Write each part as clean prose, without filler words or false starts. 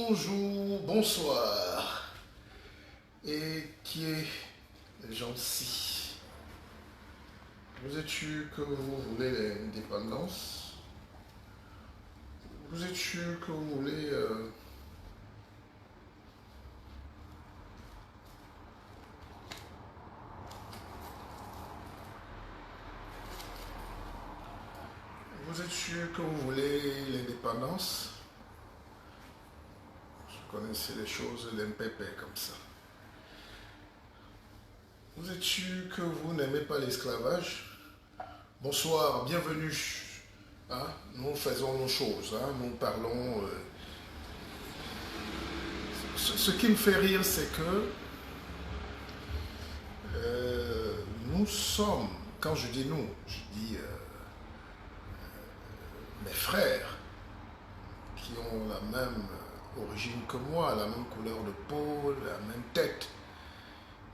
Bonjour, bonsoir. Et qui est les gens-ci? Vous êtes sûr que vous voulez l'indépendance? Vous êtes sûr que vous voulez... Vous êtes sûr que vous voulez l'indépendance? Je connaissais les choses l'impépé comme ça. Vous êtes sûr que vous n'aimez pas l'esclavage? Bonsoir, bienvenue. Hein? Nous faisons nos choses, hein? Nous parlons... Ce qui me fait rire, c'est que nous sommes, quand je dis nous, je dis mes frères qui ont la même origine que moi, la même couleur de peau, la même tête,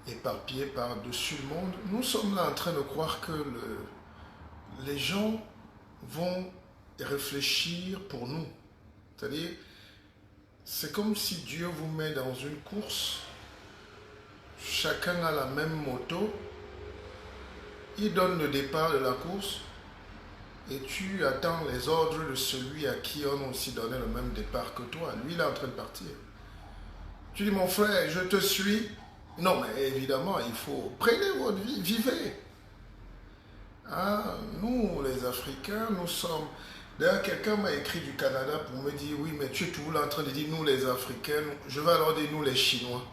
éparpillés par-dessus le monde. Nous sommes là en train de croire que les gens vont réfléchir pour nous. C'est-à-dire, c'est comme si Dieu vous met dans une course, chacun a la même moto, il donne le départ de la course et tu attends les ordres de celui à qui on a aussi donné le même départ que toi. Lui, il est en train de partir. Tu dis, mon frère, je te suis. Non, mais évidemment, il faut... Prenez votre vie, vivez. Ah, nous, les Africains, nous sommes... D'ailleurs, quelqu'un m'a écrit du Canada pour me dire, oui, mais tu es toujours là en train de dire, nous, les Africains, je vais alors dire, nous, les Chinois.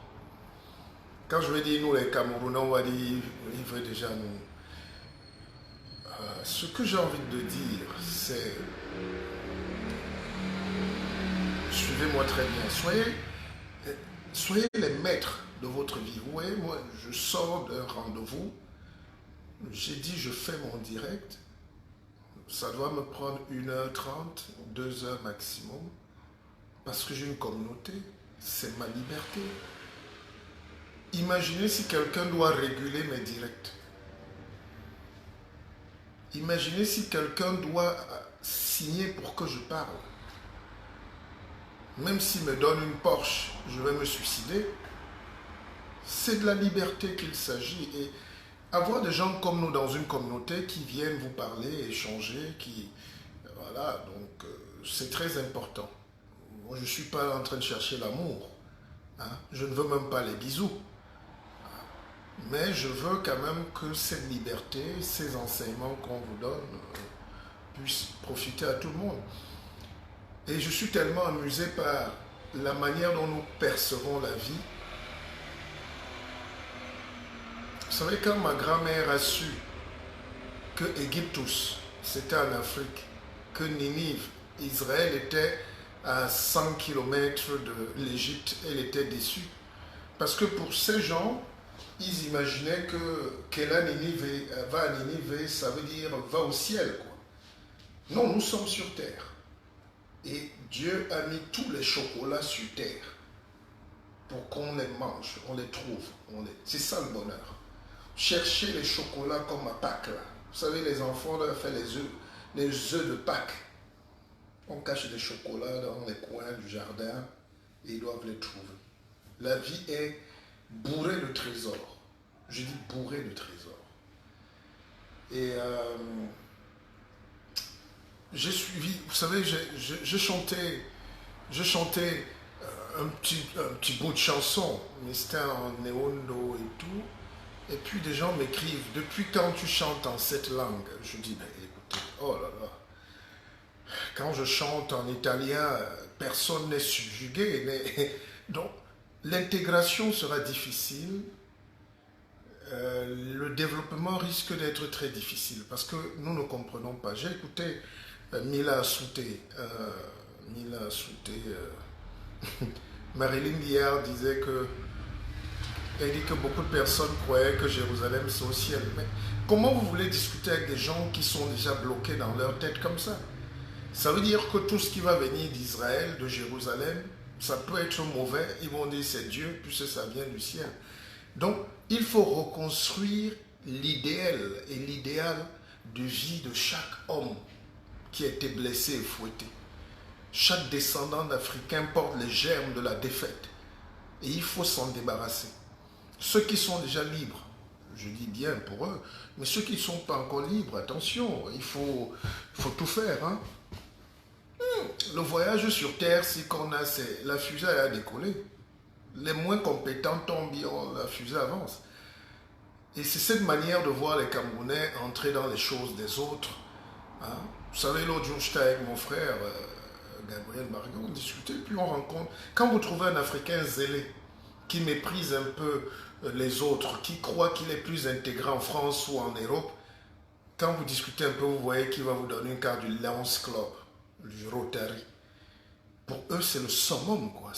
Quand je vais dire, nous, les Camerounais, on va dire, il veut déjà nous... ce que j'ai envie de dire, c'est... Suivez-moi très bien. Soyez les maîtres de votre vie. Vous voyez, moi, je sors d'un rendez-vous. J'ai dit, je fais mon direct. Ça doit me prendre 1h30, 2 heures maximum. Parce que j'ai une communauté. C'est ma liberté. Imaginez si quelqu'un doit réguler mes directs. Imaginez si quelqu'un doit signer pour que je parle. Même s'il me donne une Porsche, je vais me suicider. C'est de la liberté qu'il s'agit. Et avoir des gens comme nous dans une communauté qui viennent vous parler, échanger, qui... Voilà, donc c'est très important. Moi, je ne suis pas en train de chercher l'amour. Hein? Je ne veux même pas les bisous. Mais je veux quand même que cette liberté, ces enseignements qu'on vous donne, puissent profiter à tout le monde. Et je suis tellement amusé par la manière dont nous percevons la vie. Vous savez, quand ma grand-mère a su que Égyptus, c'était en Afrique, que Ninive, Israël était à 100 km de l'Égypte, elle était déçue. Parce que pour ces gens, ils imaginaient que qu'elle va à Ninive, ça veut dire va au ciel, quoi. Non, nous sommes sur terre. Et Dieu a mis tous les chocolats sur terre pour qu'on les mange, on les trouve. C'est ça le bonheur. Cherchez les chocolats comme à Pâques. Là. Vous savez, les enfants doivent faire les œufs de Pâques. On cache des chocolats dans les coins du jardin et ils doivent les trouver. La vie est bourrée de trésors. Je dis bourrée de trésors. Et j'ai suivi, vous savez, je chantais un petit bout de chanson, mais c'était en néondo et tout. Et puis des gens m'écrivent, depuis quand tu chantes en cette langue? Je dis, ben écoutez, oh là là. Quand je chante en italien, personne n'est subjugué. Donc, l'intégration sera difficile. Le développement risque d'être très difficile parce que nous ne comprenons pas. J'ai écouté Mila Souté. Marilyn Guillard disait que elle dit que beaucoup de personnes croyaient que Jérusalem c'est au ciel. Mais comment vous voulez discuter avec des gens qui sont déjà bloqués dans leur tête comme ça? Ça veut dire que tout ce qui va venir d'Israël, de Jérusalem, ça peut être mauvais. Ils vont dire c'est Dieu puisque ça vient du ciel. Donc, il faut reconstruire l'idéal et l'idéal de vie de chaque homme qui a été blessé et fouetté. Chaque descendant d'Africain porte les germes de la défaite. Et il faut s'en débarrasser. Ceux qui sont déjà libres, je dis bien pour eux, mais ceux qui ne sont pas encore libres, attention, il faut tout faire. Hein. Le voyage sur Terre, si qu'on a, c'est la fusée a décollé. Les moins compétents tombent, la fusée avance. Et c'est cette manière de voir les Camerounais entrer dans les choses des autres. Hein. Vous savez, l'autre jour, j'étais avec mon frère, Gabriel Marion, on discutait, puis on rencontre. Quand vous trouvez un Africain zélé, qui méprise un peu les autres, qui croit qu'il est plus intégré en France ou en Europe, quand vous discutez un peu, vous voyez qu'il va vous donner une carte du Lions Club, du Rotary. Pour eux, c'est le summum, quoi.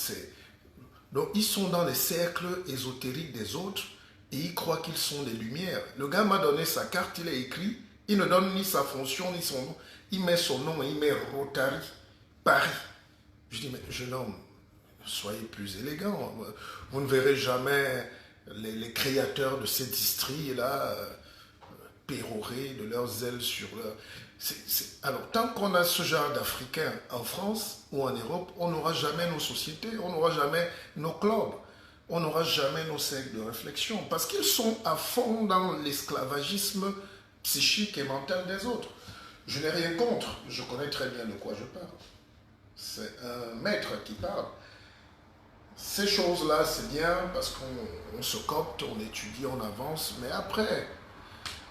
Donc, ils sont dans les cercles ésotériques des autres et ils croient qu'ils sont des lumières. Le gars m'a donné sa carte, il a écrit, il ne donne ni sa fonction, ni son nom. Il met son nom et il met Rotary, Paris. Je dis, mais jeune homme, soyez plus élégant. Vous ne verrez jamais les créateurs de ces districts-là pérorer de leurs ailes sur leur... Alors, tant qu'on a ce genre d'Africains en France ou en Europe, on n'aura jamais nos sociétés, on n'aura jamais nos clubs, on n'aura jamais nos cercles de réflexion, parce qu'ils sont à fond dans l'esclavagisme psychique et mental des autres. Je n'ai rien contre, je connais très bien de quoi je parle. C'est un maître qui parle. Ces choses-là, c'est bien parce qu'on se copte, on étudie, on avance, mais après,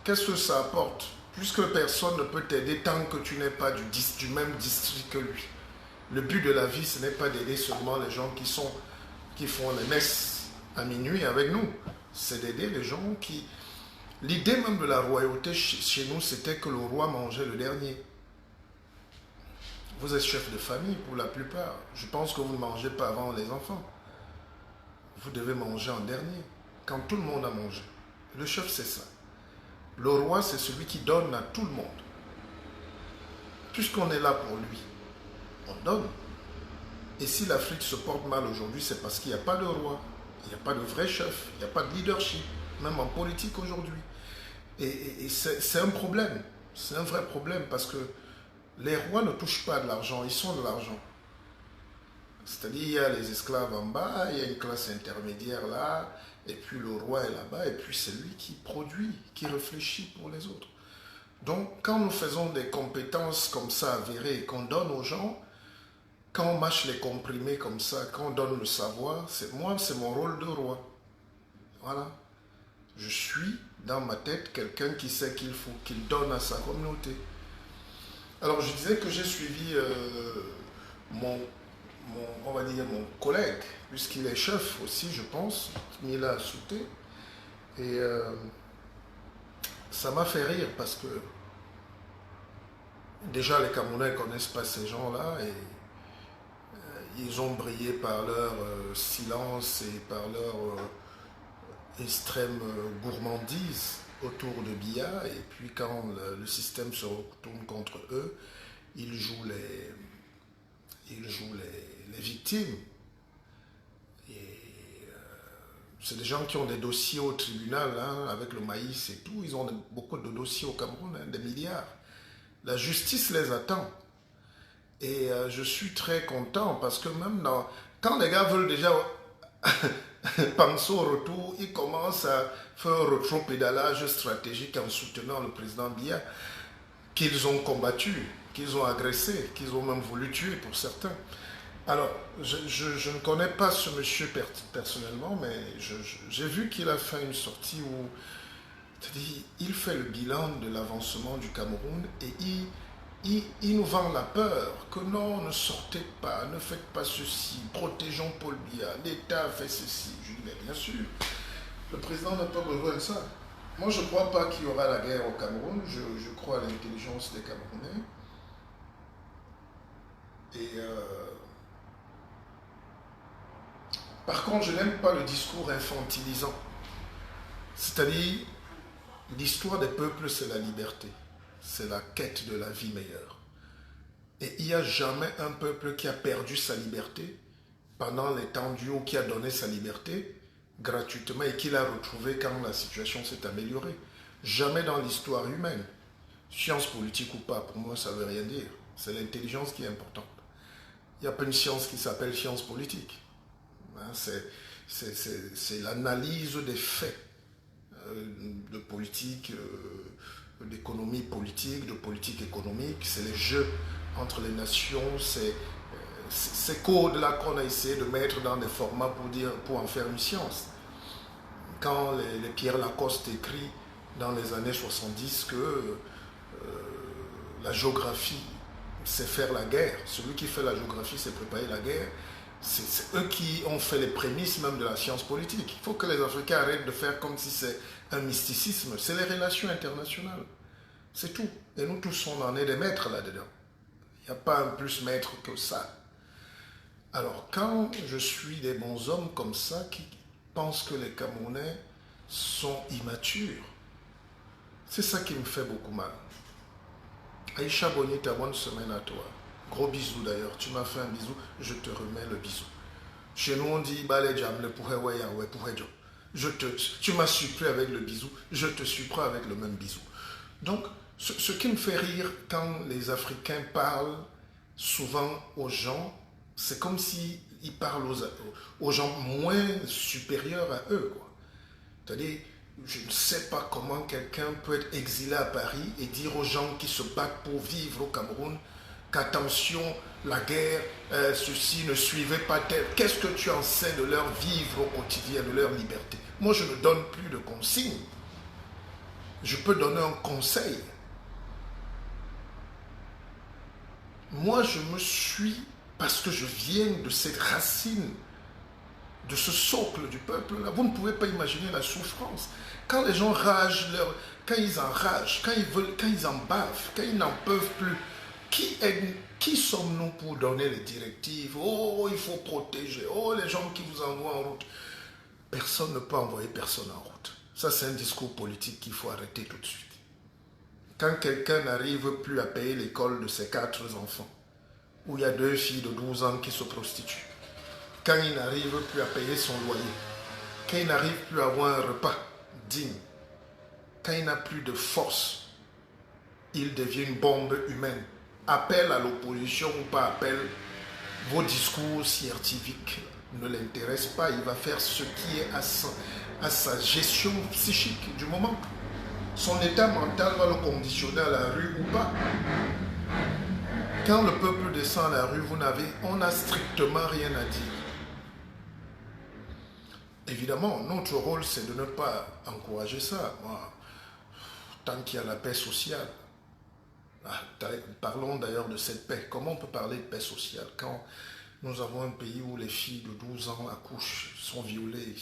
qu'est-ce que ça apporte? Puisque personne ne peut t'aider tant que tu n'es pas du même district que lui. Le but de la vie, ce n'est pas d'aider seulement les gens qui font les messes à minuit avec nous. C'est d'aider les gens qui... L'idée même de la royauté chez nous, c'était que le roi mangeait le dernier. Vous êtes chef de famille pour la plupart. Je pense que vous ne mangez pas avant les enfants. Vous devez manger en dernier, quand tout le monde a mangé. Le chef, c'est ça. Le roi, c'est celui qui donne à tout le monde. Puisqu'on est là pour lui, on donne. Et si l'Afrique se porte mal aujourd'hui, c'est parce qu'il n'y a pas de roi, il n'y a pas de vrai chef, il n'y a pas de leadership, même en politique aujourd'hui. Et c'est un problème, c'est un vrai problème parce que les rois ne touchent pas de l'argent, ils sont de l'argent. C'est-à-dire, il y a les esclaves en bas, il y a une classe intermédiaire là, et puis le roi est là-bas, et puis c'est lui qui produit, qui réfléchit pour les autres. Donc, quand nous faisons des compétences comme ça avérées, qu'on donne aux gens, quand on mâche les comprimés comme ça, quand on donne le savoir, moi, c'est mon rôle de roi. Voilà. Je suis, dans ma tête, quelqu'un qui sait qu'il faut, qu'il donne à sa communauté. Alors, je disais que j'ai suivi on va dire mon collègue, puisqu'il est chef aussi, je pense, Mila Souté. Et ça m'a fait rire parce que déjà les Camerounais ne connaissent pas ces gens-là et ils ont brillé par leur silence et par leur extrême gourmandise autour de Biya. Et puis quand le système se retourne contre eux, ils jouent les victimes. Et c'est des gens qui ont des dossiers au tribunal, hein, avec le maïs et tout. Ils ont beaucoup de dossiers au Cameroun, hein, des milliards. La justice les attend. Et je suis très content parce que même quand les gars veulent déjà penser au retour, ils commencent à faire un rétro-pédalage stratégique en soutenant le président Biya, qu'ils ont combattu, qu'ils ont agressé, qu'ils ont même voulu tuer pour certains. Alors, je ne connais pas ce monsieur personnellement, mais j'ai vu qu'il a fait une sortie où il fait le bilan de l'avancement du Cameroun et il nous vend la peur que non, ne sortez pas, ne faites pas ceci, protégeons Paul Biya, l'État fait ceci. Je dis, mais bien sûr, le président n'a pas besoin de ça. Moi, je ne crois pas qu'il y aura la guerre au Cameroun, je crois à l'intelligence des Camerounais. Et par contre, je n'aime pas le discours infantilisant. C'est-à-dire, l'histoire des peuples, c'est la liberté. C'est la quête de la vie meilleure. Et il n'y a jamais un peuple qui a perdu sa liberté pendant les temps durs ou qui a donné sa liberté gratuitement et qui l'a retrouvée quand la situation s'est améliorée. Jamais dans l'histoire humaine. Science politique ou pas, pour moi, ça ne veut rien dire. C'est l'intelligence qui est importante. Il n'y a pas une science qui s'appelle science politique. Hein, c'est l'analyse des faits de politique, d'économie politique, de politique économique. C'est les jeux entre les nations. C'est ces codes-là qu'on a essayé de mettre dans des formats pour en faire une science. Quand les Pierre Lacoste écrit dans les années 70 que la géographie, c'est faire la guerre. Celui qui fait la géographie, c'est préparer la guerre. C'est eux qui ont fait les prémices même de la science politique. Il faut que les Africains arrêtent de faire comme si c'est un mysticisme. C'est les relations internationales. C'est tout. Et nous tous, on en est des maîtres là-dedans. Il n'y a pas un plus maître que ça. Alors, quand je suis des bons hommes comme ça qui pensent que les Camerounais sont immatures, c'est ça qui me fait beaucoup mal. Aïcha Bonita, bonne semaine à toi. Gros bisous d'ailleurs. Tu m'as fait un bisou, je te remets le bisou. Chez nous, on dit tu m'as surpris avec le bisou, je te surprends avec le même bisou. Donc, ce qui me fait rire quand les Africains parlent souvent aux gens, c'est comme s'ils parlent aux gens moins supérieurs à eux, quoi. C'est-à-dire, je ne sais pas comment quelqu'un peut être exilé à Paris et dire aux gens qui se battent pour vivre au Cameroun qu'attention, la guerre, ceci ne suivait pas tel. Qu'est-ce que tu en sais de leur vivre au quotidien, de leur liberté? Moi, je ne donne plus de consignes. Je peux donner un conseil. Moi, je me suis, parce que je viens de cette racine, de ce socle du peuple-là, vous ne pouvez pas imaginer la souffrance. Quand les gens ragent, quand ils enragent, quand ils en bavent, quand ils n'en peuvent plus, qui sommes-nous pour donner les directives? Oh, il faut protéger. Oh, les gens qui vous envoient en route. Personne ne peut envoyer personne en route. Ça, c'est un discours politique qu'il faut arrêter tout de suite. Quand quelqu'un n'arrive plus à payer l'école de ses 4 enfants, où il y a 2 filles de 12 ans qui se prostituent, quand il n'arrive plus à payer son loyer, quand il n'arrive plus à avoir un repas digne, quand il n'a plus de force, il devient une bombe humaine. Appel à l'opposition ou pas appel, vos discours scientifiques ne l'intéressent pas. Il va faire ce qui est à sa gestion psychique du moment. Son état mental va le conditionner à la rue ou pas. Quand le peuple descend à la rue, on n'a strictement rien à dire. Évidemment, notre rôle, c'est de ne pas encourager ça. Tant qu'il y a la paix sociale. Parlons d'ailleurs de cette paix. Comment on peut parler de paix sociale quand nous avons un pays où les filles de 12 ans accouchent, sont violées,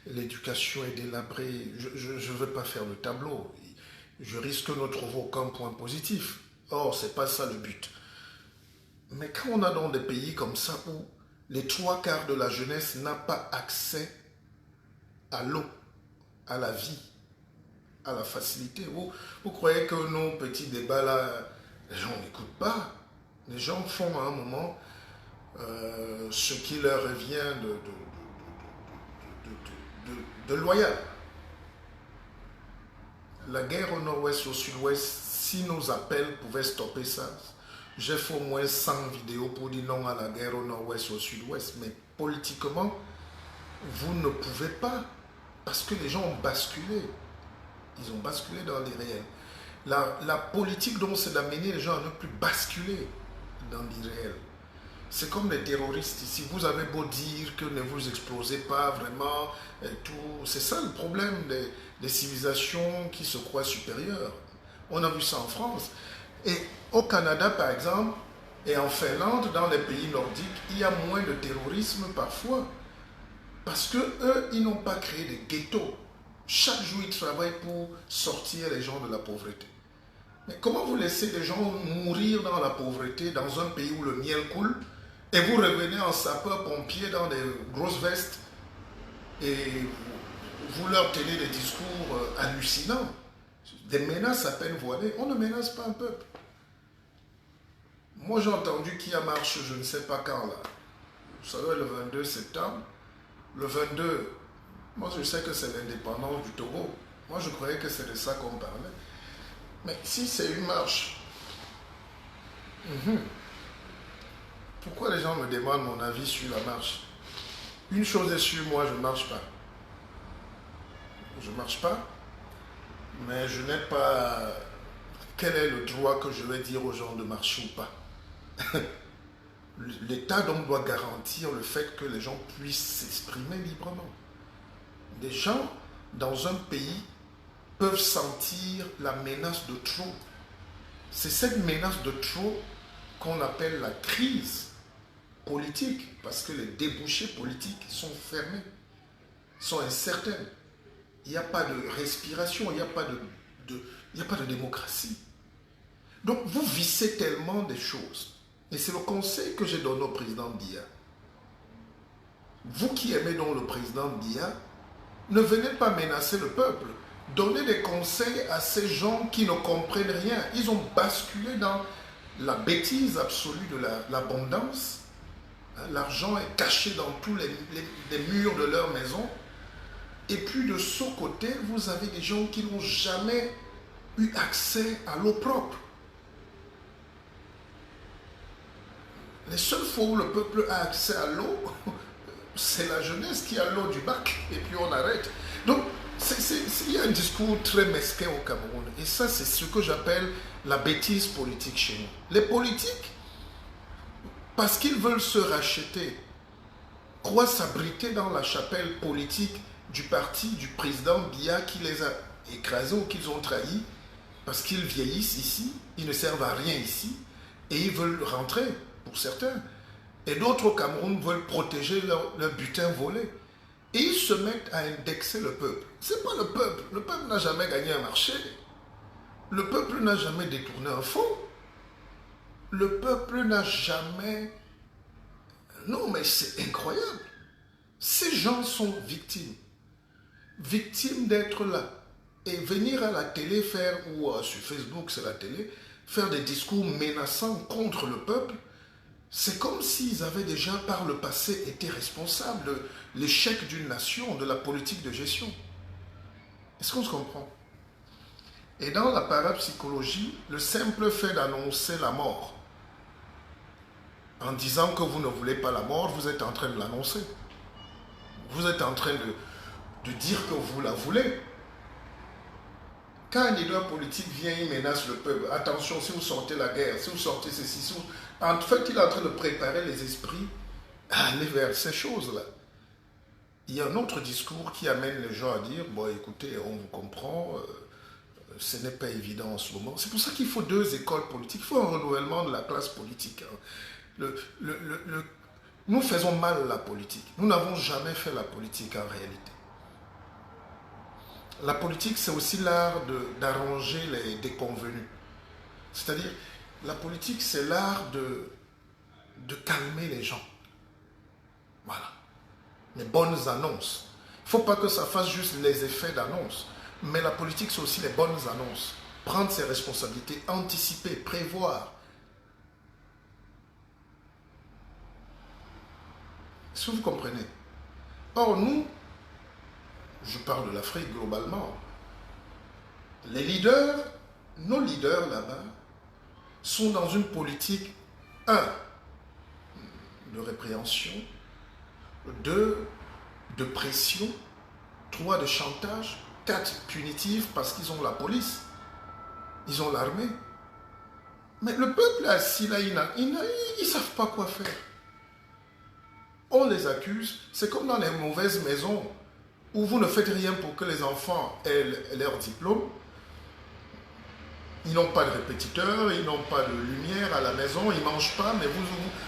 l'éducation est délabrée? Je ne veux pas faire le tableau. Je risque de ne trouver aucun point positif. Or, ce n'est pas ça le but. Mais quand on a dans des pays comme ça où les 3/4 de la jeunesse n'a pas accès à l'eau, à la vie, à la facilité. Vous croyez que nos petits débats là, les gens n'écoutent pas. Les gens font à un moment ce qui leur revient de loyal. La guerre au nord-ouest et au sud-ouest, si nos appels pouvaient stopper ça, j'ai fait au moins 100 vidéos pour dire non à la guerre au nord-ouest et au sud-ouest. Mais politiquement, vous ne pouvez pas. Parce que les gens ont basculé. Ils ont basculé dans l'irréel. La politique, donc, c'est d'amener les gens à ne plus basculer dans l'irréel. C'est comme les terroristes ici. Vous avez beau dire que ne vous explosez pas vraiment, et tout. C'est ça le problème des civilisations qui se croient supérieures. On a vu ça en France. Et au Canada, par exemple, et en Finlande, dans les pays nordiques, il y a moins de terrorisme parfois. Parce qu'eux, ils n'ont pas créé des ghettos. Chaque jour, ils travaillent pour sortir les gens de la pauvreté. Mais comment vous laissez les gens mourir dans la pauvreté, dans un pays où le miel coule, et vous revenez en sapeur-pompier dans des grosses vestes, et vous leur tenez des discours hallucinants, des menaces à peine voilées? On ne menace pas un peuple. Moi, j'ai entendu qu'il y a marche, je ne sais pas quand, là. Vous savez, le 22 septembre, le 22, moi je sais que c'est l'indépendance du Togo. Moi je croyais que c'est de ça qu'on parlait. Mais si c'est une marche, Pourquoi les gens me demandent mon avis sur la marche? Une chose est sûre, moi je ne marche pas. Je ne marche pas, mais je n'ai pas... Quel est le droit que je vais dire aux gens de marcher ou pas? L'État donc doit garantir le fait que les gens puissent s'exprimer librement. Des gens dans un pays peuvent sentir la menace de trop. C'est cette menace de trop qu'on appelle la crise politique, parce que les débouchés politiques sont fermés, sont incertains. Il n'y a pas de respiration, il n'y a pas de démocratie. Donc vous vissez tellement des choses. Et c'est le conseil que j'ai donné au président Biya. Vous qui aimez donc le président Biya, ne venez pas menacer le peuple. Donnez des conseils à ces gens qui ne comprennent rien. Ils ont basculé dans la bêtise absolue de l'abondance. L'argent est caché dans tous les murs de leur maison. Et puis de ce côté, vous avez des gens qui n'ont jamais eu accès à l'eau propre. Les seules fois où le peuple a accès à l'eau, c'est la jeunesse qui a l'eau du bac, et puis on arrête. Donc, il y a un discours très mesquin au Cameroun. Et ça, c'est ce que j'appelle la bêtise politique chez nous. Les politiques, parce qu'ils veulent se racheter, croient s'abriter dans la chapelle politique du parti du président Biya qui les a écrasés ou qu'ils ont trahis, parce qu'ils vieillissent ici, ils ne servent à rien ici, et ils veulent rentrer, pour certains. Et d'autres au Cameroun veulent protéger leur butin volé. Et ils se mettent à indexer le peuple. Ce n'est pas le peuple. Le peuple n'a jamais gagné un marché. Le peuple n'a jamais détourné un fonds. Le peuple n'a jamais... Non, mais c'est incroyable. Ces gens sont victimes. Victimes d'être là. Et venir à la télé faire, ou sur Facebook, c'est la télé, faire des discours menaçants contre le peuple, c'est comme s'ils avaient déjà par le passé été responsables de l'échec d'une nation, de la politique de gestion. Est-ce qu'on se comprend? Et dans la parapsychologie, le simple fait d'annoncer la mort, en disant que vous ne voulez pas la mort, vous êtes en train de l'annoncer. Vous êtes en train de dire que vous la voulez. Quand un leader politique vient, il menace le peuple. Attention, si vous sortez la guerre, si vous sortez ceci, si vous... En fait, il est en train de préparer les esprits à aller vers ces choses-là. Il y a un autre discours qui amène les gens à dire, bon, écoutez, on vous comprend, ce n'est pas évident en ce moment. C'est pour ça qu'il faut deux écoles politiques. Il faut un renouvellement de la classe politique. Nous faisons mal la politique. Nous n'avons jamais fait la politique en réalité. La politique, c'est aussi l'art d'arranger les déconvenus. C'est-à-dire, la politique, c'est l'art de calmer les gens. Voilà. Les bonnes annonces. Il ne faut pas que ça fasse juste les effets d'annonce. Mais la politique, c'est aussi les bonnes annonces. Prendre ses responsabilités, anticiper, prévoir. Est-ce que vous comprenez? Or, nous, je parle de l'Afrique globalement, les leaders, nos leaders là-bas, sont dans une politique, 1, de répréhension, 2, de pression, 3, de chantage, 4, punitive parce qu'ils ont la police, ils ont l'armée. Mais le peuple assis là, ils ne savent pas quoi faire. On les accuse, c'est comme dans les mauvaises maisons où vous ne faites rien pour que les enfants aient leur diplôme. Ils n'ont pas de répétiteur, ils n'ont pas de lumière à la maison, ils ne mangent pas, mais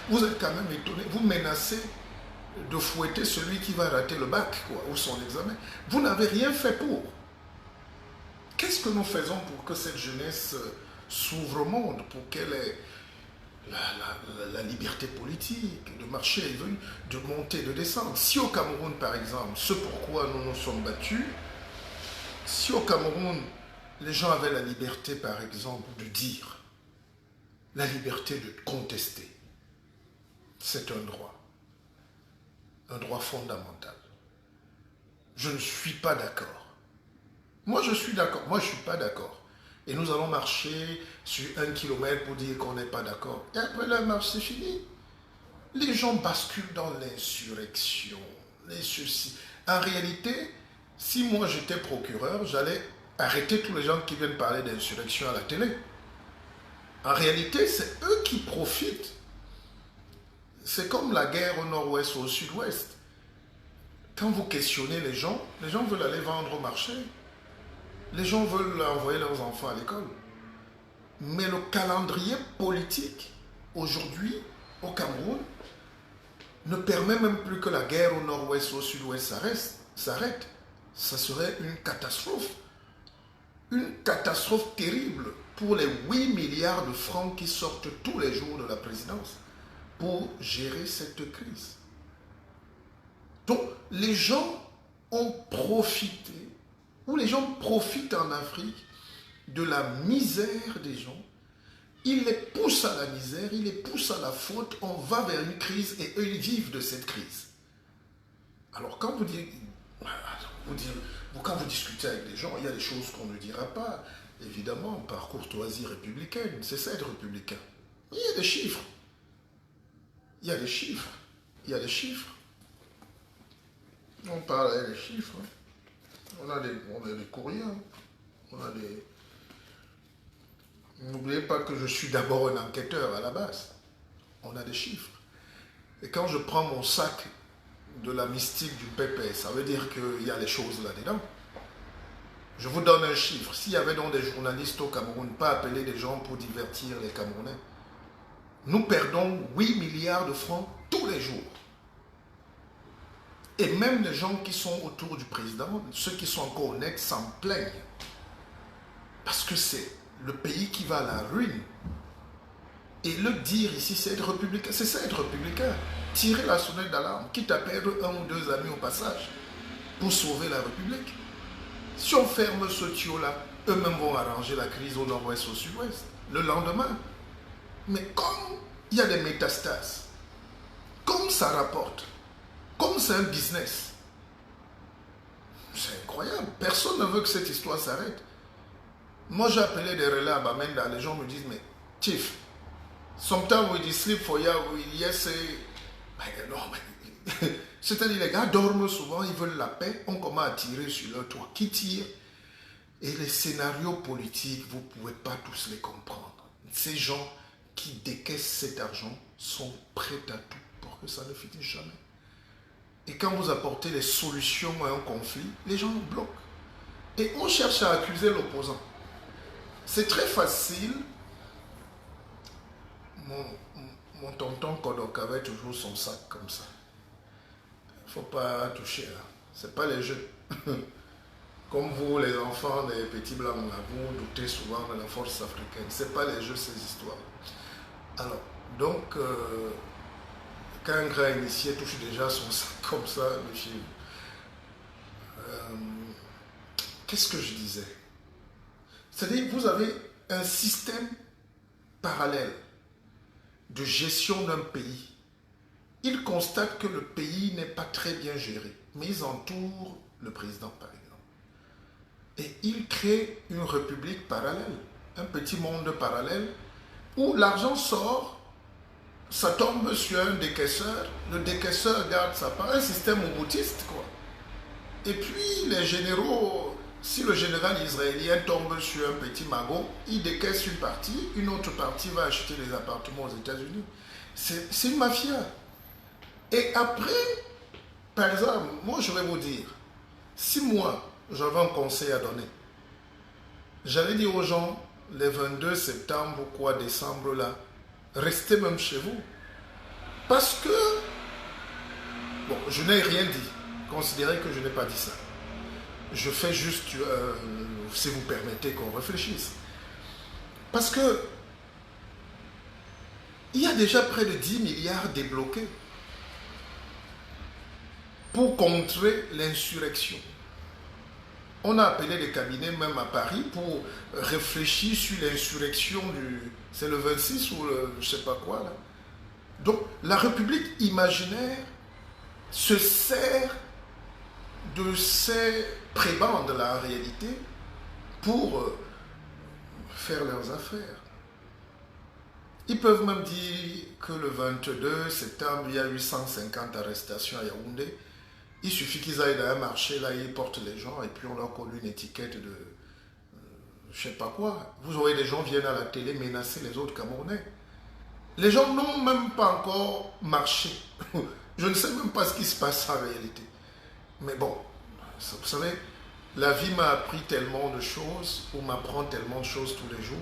vous êtes quand même étonné. Vous menacez de fouetter celui qui va rater le bac ou son examen. Vous n'avez rien fait pour. Qu'est-ce que nous faisons pour que cette jeunesse s'ouvre au monde, pour qu'elle ait la liberté politique, de marcher et venir, de monter, de descendre? Si au Cameroun, par exemple, ce pourquoi nous nous sommes battus, si au Cameroun, les gens avaient la liberté, par exemple, de dire, la liberté de contester, c'est un droit fondamental. Je ne suis pas d'accord. Moi, je suis d'accord. Moi, je ne suis pas d'accord. Et nous allons marcher sur 1 kilomètre pour dire qu'on n'est pas d'accord. Et après la marche, c'est fini. les gens basculent dans l'insurrection, les ceci. En réalité, si moi j'étais procureur, j'allais arrêter tous les gens qui viennent parler d'insurrection à la télé. En réalité, c'est eux qui profitent. C'est comme la guerre au nord-ouest ou au sud-ouest. Quand vous questionnez les gens veulent aller vendre au marché. Les gens veulent envoyer leurs enfants à l'école. Mais le calendrier politique, aujourd'hui, au Cameroun, ne permet même plus que la guerre au nord-ouest ou au sud-ouest s'arrête. Ça serait une catastrophe. Une catastrophe terrible pour les 8 milliards de francs qui sortent tous les jours de la présidence pour gérer cette crise. Donc, les gens ont profité, ou les gens profitent en Afrique de la misère des gens. Ils les poussent à la misère, ils les poussent à la faute, on va vers une crise et eux, ils vivent de cette crise. Alors, quand quand vous discutez avec des gens, il y a des choses qu'on ne dira pas, évidemment, par courtoisie républicaine. C'est ça être républicain. Il y a des chiffres. Il y a des chiffres. Il y a des chiffres. On parle avec les chiffres. On a des courriers. On a des... N'oubliez pas que je suis d'abord un enquêteur à la base. On a des chiffres. Et quand je prends mon sac de la mystique du pépé, ça veut dire qu'il y a les choses là-dedans. Je vous donne un chiffre. S'il y avait donc des journalistes au Cameroun, pas appeler des gens pour divertir les Camerounais, nous perdons 8 milliards de francs tous les jours. Et même les gens qui sont autour du président, ceux qui sont encore honnêtes, s'en plaignent. Parce que c'est le pays qui va à la ruine. Et le dire ici, c'est être républicain. C'est ça être républicain. Tirer la sonnette d'alarme, quitte à perdre 1 ou 2 amis au passage, pour sauver la République. Si on ferme ce tuyau-là, eux-mêmes vont arranger la crise au nord-ouest, au sud-ouest, le lendemain. Mais comme il y a des métastases, comme ça rapporte, comme c'est un business, c'est incroyable. Personne ne veut que cette histoire s'arrête. Moi, j'ai appelé des relais à Bamenda. Les gens me disent, mais Chief, sometimes we sleep for you, yes, non, mais... C'est-à-dire, les gars dorment souvent, ils veulent la paix, on commence à tirer sur leur toit. Qui tire? Et les scénarios politiques, vous ne pouvez pas tous les comprendre. Ces gens qui décaissent cet argent sont prêts à tout pour que ça ne finisse jamais. Et quand vous apportez les solutions à un conflit, les gens bloquent. Et on cherche à accuser l'opposant. C'est très facile. Mon tonton Kodok avait toujours son sac comme ça. Il ne faut pas toucher là. Ce n'est pas les jeux. Comme vous, les enfants des petits blancs, là, vous doutez souvent de la force africaine. Ce n'est pas les jeux, ces histoires. Alors, donc, quand un grand initié touche déjà son sac comme ça, monsieur, qu'est-ce que je disais? C'est-à-dire, vous avez un système parallèle de gestion d'un pays. Ils constatent que le pays n'est pas très bien géré, mais ils entourent le président, par exemple. Et ils créent une république parallèle, un petit monde parallèle, où l'argent sort, ça tombe sur un décaisseur, le décaisseur garde sa part, un système moboutiste, quoi. Et puis les généraux, si le général israélien tombe sur un petit magot, il décaisse une autre partie va acheter des appartements aux États-Unis. C'est une mafia. Et après, par exemple, moi je vais vous dire, si moi j'avais un conseil à donner, j'allais dire aux gens, les 22 septembre ou quoi, décembre là, restez même chez vous. Parce que, bon, je n'ai rien dit. Considérez que je n'ai pas dit ça. Je fais juste, si vous permettez qu'on réfléchisse. Parce que, il y a déjà près de 10 milliards débloqués pour contrer l'insurrection. On a appelé des cabinets même à Paris pour réfléchir sur l'insurrection du... C'est le 26 ou le je ne sais pas quoi là. Donc la République imaginaire se sert de ces prébendes là en réalité pour faire leurs affaires. Ils peuvent même dire que le 22 septembre, il y a eu 150 arrestations à Yaoundé. Il suffit qu'ils aillent dans un marché, là, ils portent les gens et puis on leur colle une étiquette de je sais pas quoi. Vous aurez des gens qui viennent à la télé menacer les autres Camerounais. Les gens n'ont même pas encore marché. Je ne sais même pas ce qui se passe en réalité. Mais bon, vous savez, la vie m'a appris tellement de choses, ou m'apprend tellement de choses tous les jours,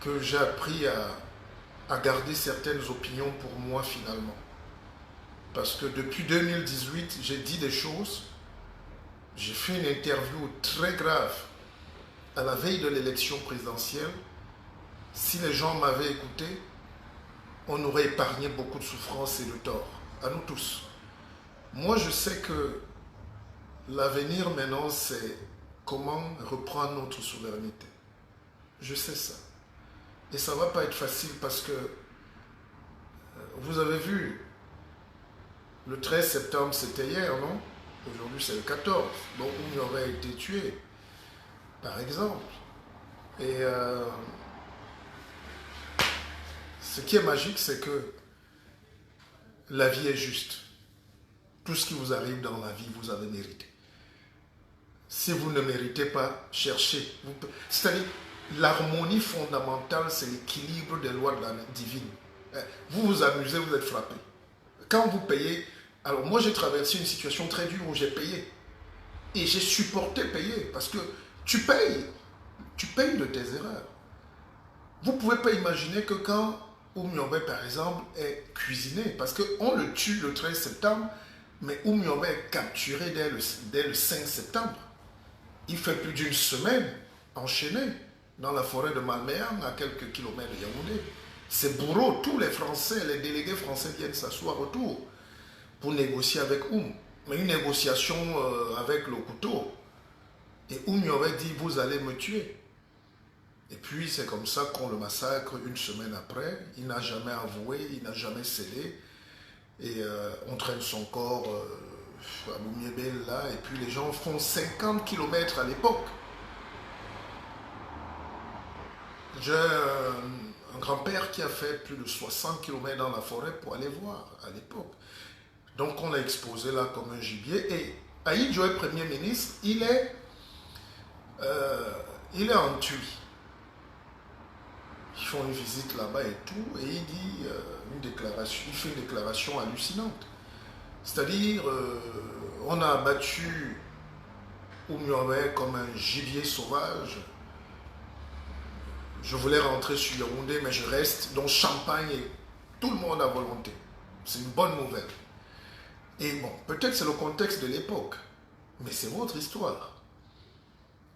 que j'ai appris à garder certaines opinions pour moi finalement. Parce que depuis 2018, j'ai dit des choses. J'ai fait une interview très grave à la veille de l'élection présidentielle. Si les gens m'avaient écouté, on aurait épargné beaucoup de souffrances et de tort. À nous tous. Moi, je sais que l'avenir maintenant, c'est comment reprendre notre souveraineté. Je sais ça. Et ça ne va pas être facile parce que vous avez vu, le 13 septembre, c'était hier, non? Aujourd'hui, c'est le 14. Donc, il aurait été tué, par exemple. Et ce qui est magique, c'est que la vie est juste. Tout ce qui vous arrive dans la vie, vous avez mérité. Si vous ne méritez pas, cherchez. C'est-à-dire, l'harmonie fondamentale, c'est l'équilibre des lois de la divine. Vous vous amusez, vous êtes frappé. Quand vous payez... Alors moi, j'ai traversé une situation très dure où j'ai payé. Et j'ai supporté payer. Parce que tu payes de tes erreurs. Vous ne pouvez pas imaginer que quand Oumyobé, par exemple, est cuisiné, parce qu'on le tue le 13 septembre, mais Oumyobé est capturé dès le 5 septembre. Il fait plus d'une semaine enchaîné dans la forêt de Malméang, à quelques kilomètres de Yaoundé. C'est bourreau, tous les Français, les délégués français viennent s'asseoir autour pour négocier avec Oum. Mais une négociation avec le couteau. Et Oum y aurait dit, vous allez me tuer. Et puis c'est comme ça qu'on le massacre une semaine après. Il n'a jamais avoué, il n'a jamais cédé. Et on traîne son corps à Boumiébel là. Et puis les gens font 50 km à l'époque. J'ai un grand-père qui a fait plus de 60 km dans la forêt pour aller voir à l'époque. Donc on l'a exposé là comme un gibier. Et Aïd Joé, Premier ministre, il est en Tui. Ils font une visite là-bas et tout, et il dit il fait une déclaration hallucinante. C'est-à-dire, on a abattu Oumyobé comme un gibier sauvage. Je voulais rentrer sur Yaoundé, mais je reste dans Champagne et tout le monde a volonté. C'est une bonne nouvelle. Et bon, peut-être c'est le contexte de l'époque, mais c'est votre histoire.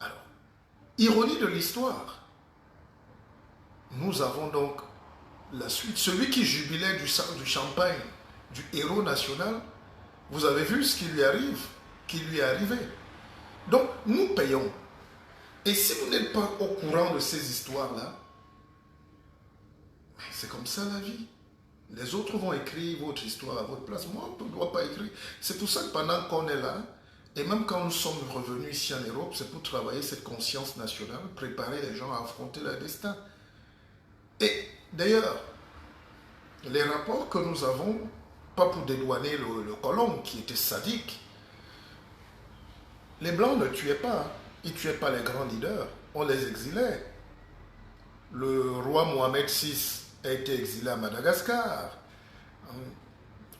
Alors, ironie de l'histoire, nous avons donc la suite. Celui qui jubilait du champagne, du héros national, vous avez vu ce qui lui arrive, qui lui est arrivé. Donc, nous payons. Et si vous n'êtes pas au courant de ces histoires-là, c'est comme ça la vie. Les autres vont écrire votre histoire à votre place. Moi, on ne doit pas écrire. C'est pour ça que pendant qu'on est là, et même quand nous sommes revenus ici en Europe, c'est pour travailler cette conscience nationale, préparer les gens à affronter leur destin. Et d'ailleurs, les rapports que nous avons, pas pour dédouaner le colon qui était sadique, les Blancs ne tuaient pas. Ils ne tuaient pas les grands leaders. On les exilait. Le roi Mohamed VI a été exilé à Madagascar.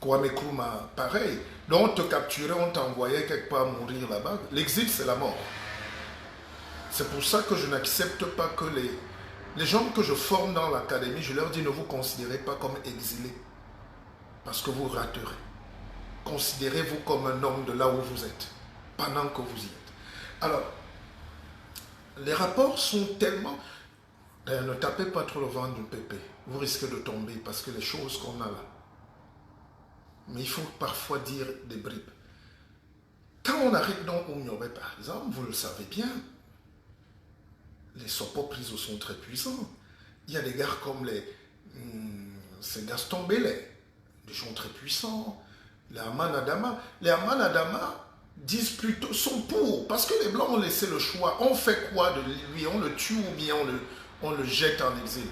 Kwame Nkrumah, pareil. Donc on te capturait, on t'envoyait quelque part mourir là-bas. L'exil, c'est la mort. C'est pour ça que je n'accepte pas que les gens que je forme dans l'académie, je leur dis ne vous considérez pas comme exilés. Parce que vous raterez. Considérez-vous comme un homme de là où vous êtes. Pendant que vous y êtes. Alors, les rapports sont tellement... D'ailleurs, ne tapez pas trop le ventre d'une pépé. Vous risquez de tomber parce que les choses qu'on a là. Mais il faut parfois dire des bribes. Quand on arrive dans Oumyobé, par exemple, vous le savez bien, les Sopo-Priso sont très puissants. Il y a des gars comme c'est Gaston Bellet, des gens très puissants. Les Amanadama. Les Amanadama disent plutôt, sont pour, parce que les Blancs ont laissé le choix. On fait quoi de lui? On le tue ou bien on le jette en exil?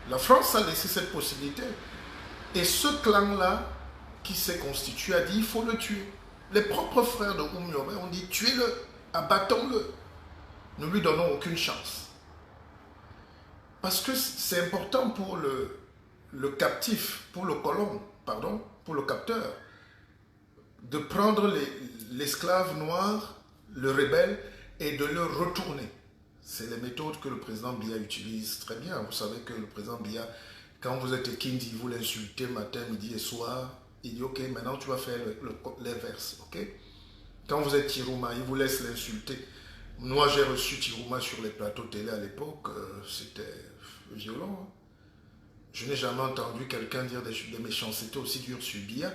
La France a laissé cette possibilité. Et ce clan-là, qui s'est constitué, a dit il faut le tuer. Les propres frères de Oumyobé ont dit tuez-le, abattons-le. Ne lui donnons aucune chance. Parce que c'est important pour le captif, pour le colon, pardon, pour le capteur, de prendre l'esclave noir, le rebelle, et de le retourner. C'est les méthodes que le président Biya utilise très bien. Vous savez que le président Biya, quand vous êtes Kindi, vous l'insultez matin, midi et soir, il dit ok, maintenant tu vas faire l'inverse, ok? Quand vous êtes Tirouma, il vous laisse l'insulter. Moi j'ai reçu Tirouma sur les plateaux télé à l'époque, c'était violent. Hein? Je n'ai jamais entendu quelqu'un dire des méchancetés aussi dures sur Biya.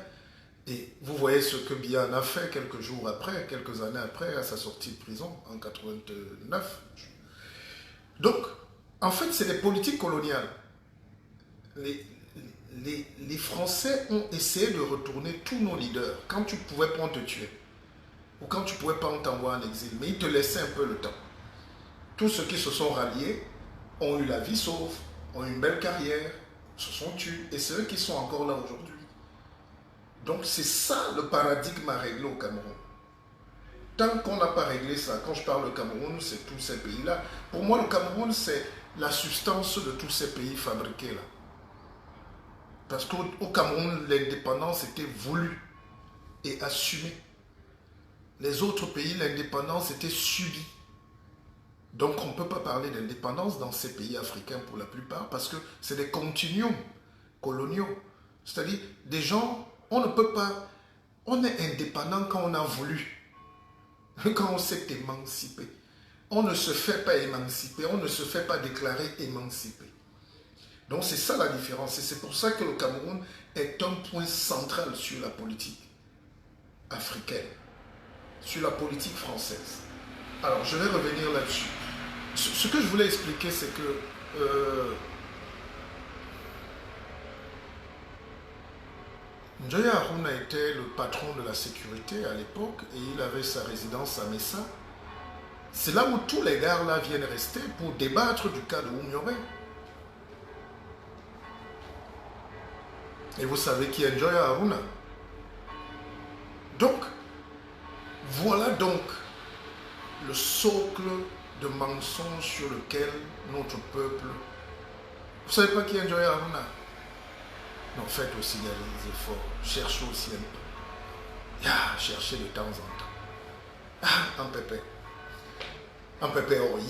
Et vous voyez ce que Biya en a fait quelques jours après, quelques années après, à sa sortie de prison, en 89. Donc, en fait, c'est des politiques coloniales. Les Français ont essayé de retourner tous nos leaders. Quand tu ne pouvais pas, on te tuer. Ou quand tu ne pouvais pas, on t'envoie en exil. Mais ils te laissaient un peu le temps. Tous ceux qui se sont ralliés ont eu la vie sauve, ont eu une belle carrière, se sont tués. Et c'est eux qui sont encore là aujourd'hui. Donc c'est ça le paradigme à régler au Cameroun. Tant qu'on n'a pas réglé ça, quand je parle de Cameroun, c'est tous ces pays-là. Pour moi, le Cameroun, c'est la substance de tous ces pays fabriqués là. Parce qu'au Cameroun, l'indépendance était voulue et assumée. Les autres pays, l'indépendance était subie. Donc on ne peut pas parler d'indépendance dans ces pays africains pour la plupart parce que c'est des continuums coloniaux. C'est-à-dire des gens, on ne peut pas, on est indépendant quand on a voulu, quand on s'est émancipé. On ne se fait pas émanciper, on ne se fait pas déclarer émancipé. Donc c'est ça la différence et c'est pour ça que le Cameroun est un point central sur la politique africaine, sur la politique française. Alors je vais revenir là-dessus. Ce que je voulais expliquer, c'est que Njoya Aruna était le patron de la sécurité à l'époque et il avait sa résidence à Messa. C'est là où tous les gars là viennent rester pour débattre du cas de Oumyobé. Et vous savez qui est Njoya Aruna. Donc, voilà donc le socle de mensonges sur lequel notre peuple... Vous savez pas qui est Njoya Aruna? Non, faites aussi des efforts. Cherchez aussi un peu. Cherchez de temps en temps. Un pépé. Un pépé oui.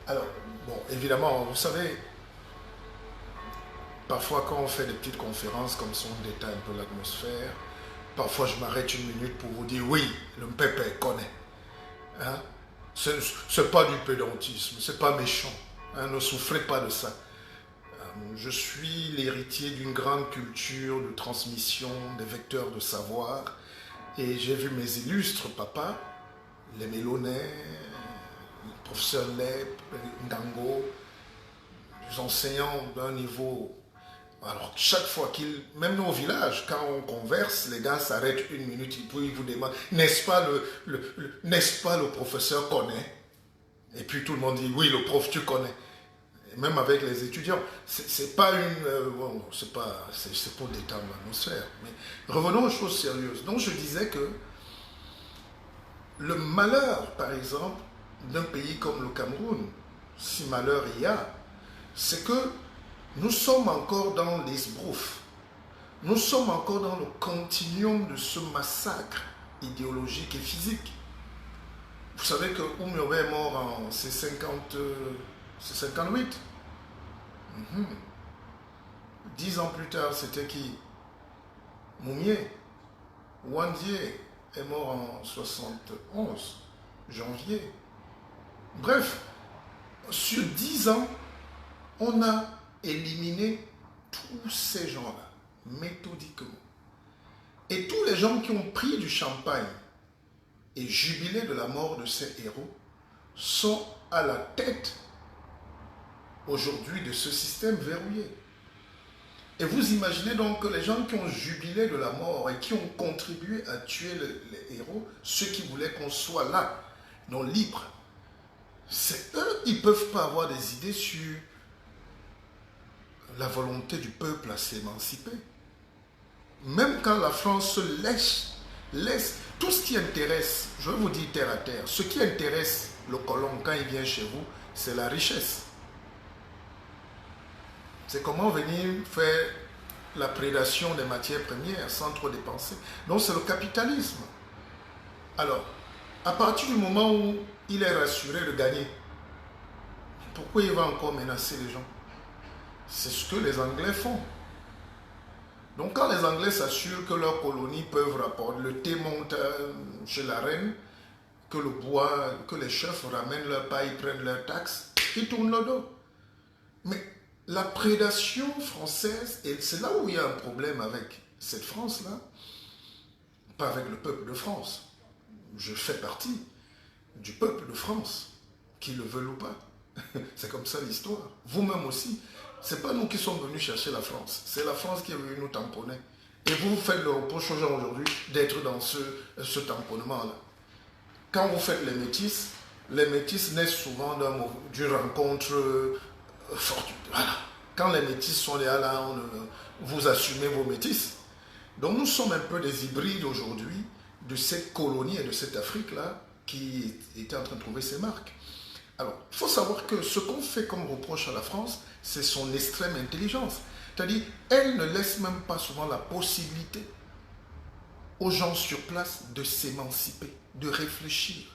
Alors, bon, évidemment, vous savez, parfois quand on fait des petites conférences comme ça, on détaille un peu l'atmosphère. Parfois, je m'arrête une minute pour vous dire, oui, le pépé connaît. Hein? C'est pas du pédantisme, c'est pas méchant. Hein? Ne souffrez pas de ça. Je suis l'héritier d'une grande culture de transmission des vecteurs de savoir et j'ai vu mes illustres papas, les Mélonais, le professeur Lep, Ngango, des enseignants d'un niveau. Alors chaque fois qu'ils, même nous au village, quand on converse, les gars s'arrêtent une minute, ils vous demandent, n'est-ce pas n'est-ce pas le professeur connaît? Et puis tout le monde dit, oui, le prof tu connais. Même avec les étudiants, c'est pas une... bon, c'est pour détendre l'atmosphère. Mais revenons aux choses sérieuses. Donc je disais que le malheur, par exemple, d'un pays comme le Cameroun, si malheur il y a, c'est que nous sommes encore dans l'esbrouf. Nous sommes encore dans le continuum de ce massacre idéologique et physique. Vous savez que Oumyobé est mort en 58. 10 ans plus tard, c'était qui? Moumié. Wandier est mort en 71, janvier. Bref, sur 10 ans, on a éliminé tous ces gens-là, méthodiquement. Et tous les gens qui ont pris du champagne et jubilé de la mort de ces héros sont à la tête aujourd'hui de ce système verrouillé. Et vous imaginez donc que les gens qui ont jubilé de la mort et qui ont contribué à tuer les héros, ceux qui voulaient qu'on soit là, non libres, c'est eux, ils ne peuvent pas avoir des idées sur la volonté du peuple à s'émanciper. Même quand la France se laisse tout ce qui intéresse, je vais vous dire terre à terre, ce qui intéresse le colon quand il vient chez vous, c'est la richesse. C'est comment venir faire la prédation des matières premières sans trop dépenser. Donc c'est le capitalisme. Alors, à partir du moment où il est rassuré de gagner, pourquoi il va encore menacer les gens? C'est ce que les Anglais font. Donc quand les Anglais s'assurent que leurs colonies peuvent rapporter, le thé monte chez la reine, que le bois, que les chefs ramènent leur paille, prennent leurs taxes, ils tournent le dos. Mais la prédation française, et c'est là où il y a un problème avec cette France-là, pas avec le peuple de France. Je fais partie du peuple de France, qu'ils le veulent ou pas. C'est comme ça l'histoire. Vous-même aussi. C'est pas nous qui sommes venus chercher la France. C'est la France qui est venue nous tamponner. Et vous faites le reproche aux gens aujourd'hui d'être dans ce tamponnement-là. Quand vous faites les métis naissent souvent d'une rencontre fortuite. Voilà. Quand les métis sont là, vous assumez vos métis. Donc nous sommes un peu des hybrides aujourd'hui de cette colonie et de cette Afrique-là qui était en train de trouver ses marques. Alors, il faut savoir que ce qu'on fait comme reproche à la France, c'est son extrême intelligence. C'est-à-dire, elle ne laisse même pas souvent la possibilité aux gens sur place de s'émanciper, de réfléchir.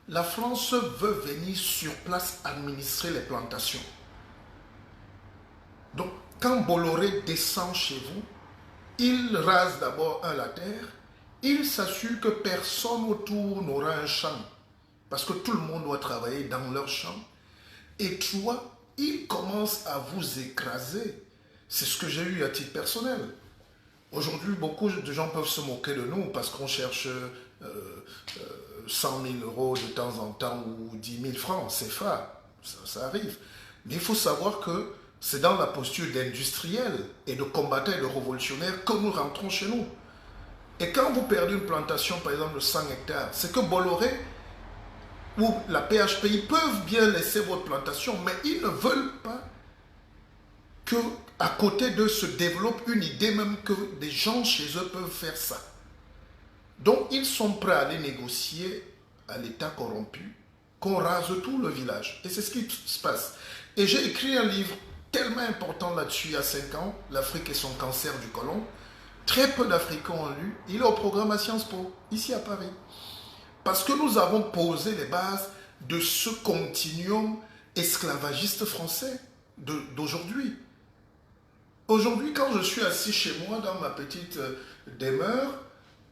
La France veut venir sur place administrer les plantations. Donc, quand Bolloré descend chez vous, il rase d'abord la terre, il s'assure que personne autour n'aura un champ. Parce que tout le monde doit travailler dans leur champ. Et toi, il commence à vous écraser. C'est ce que j'ai eu à titre personnel. Aujourd'hui, beaucoup de gens peuvent se moquer de nous parce qu'on cherche 100 000 euros de temps en temps ou 10 000 francs, CFA. Ça arrive. Mais il faut savoir que c'est dans la posture d'industriel et de combattant et de révolutionnaire que nous rentrons chez nous. Et quand vous perdez une plantation, par exemple, de 100 hectares, c'est que Bolloré ou la PHP, ils peuvent bien laisser votre plantation, mais ils ne veulent pas qu'à côté d'eux se développe une idée même que des gens chez eux peuvent faire ça. Donc, ils sont prêts à aller négocier à l'État corrompu qu'on rase tout le village. Et c'est ce qui se passe. Et j'ai écrit un livre tellement important là-dessus il y a 5 ans, L'Afrique et son cancer du colon. Très peu d'Africains ont lu. Il est au programme à Sciences Po, ici à Paris. Parce que nous avons posé les bases de ce continuum esclavagiste français d'aujourd'hui. Aujourd'hui, quand je suis assis chez moi dans ma petite demeure,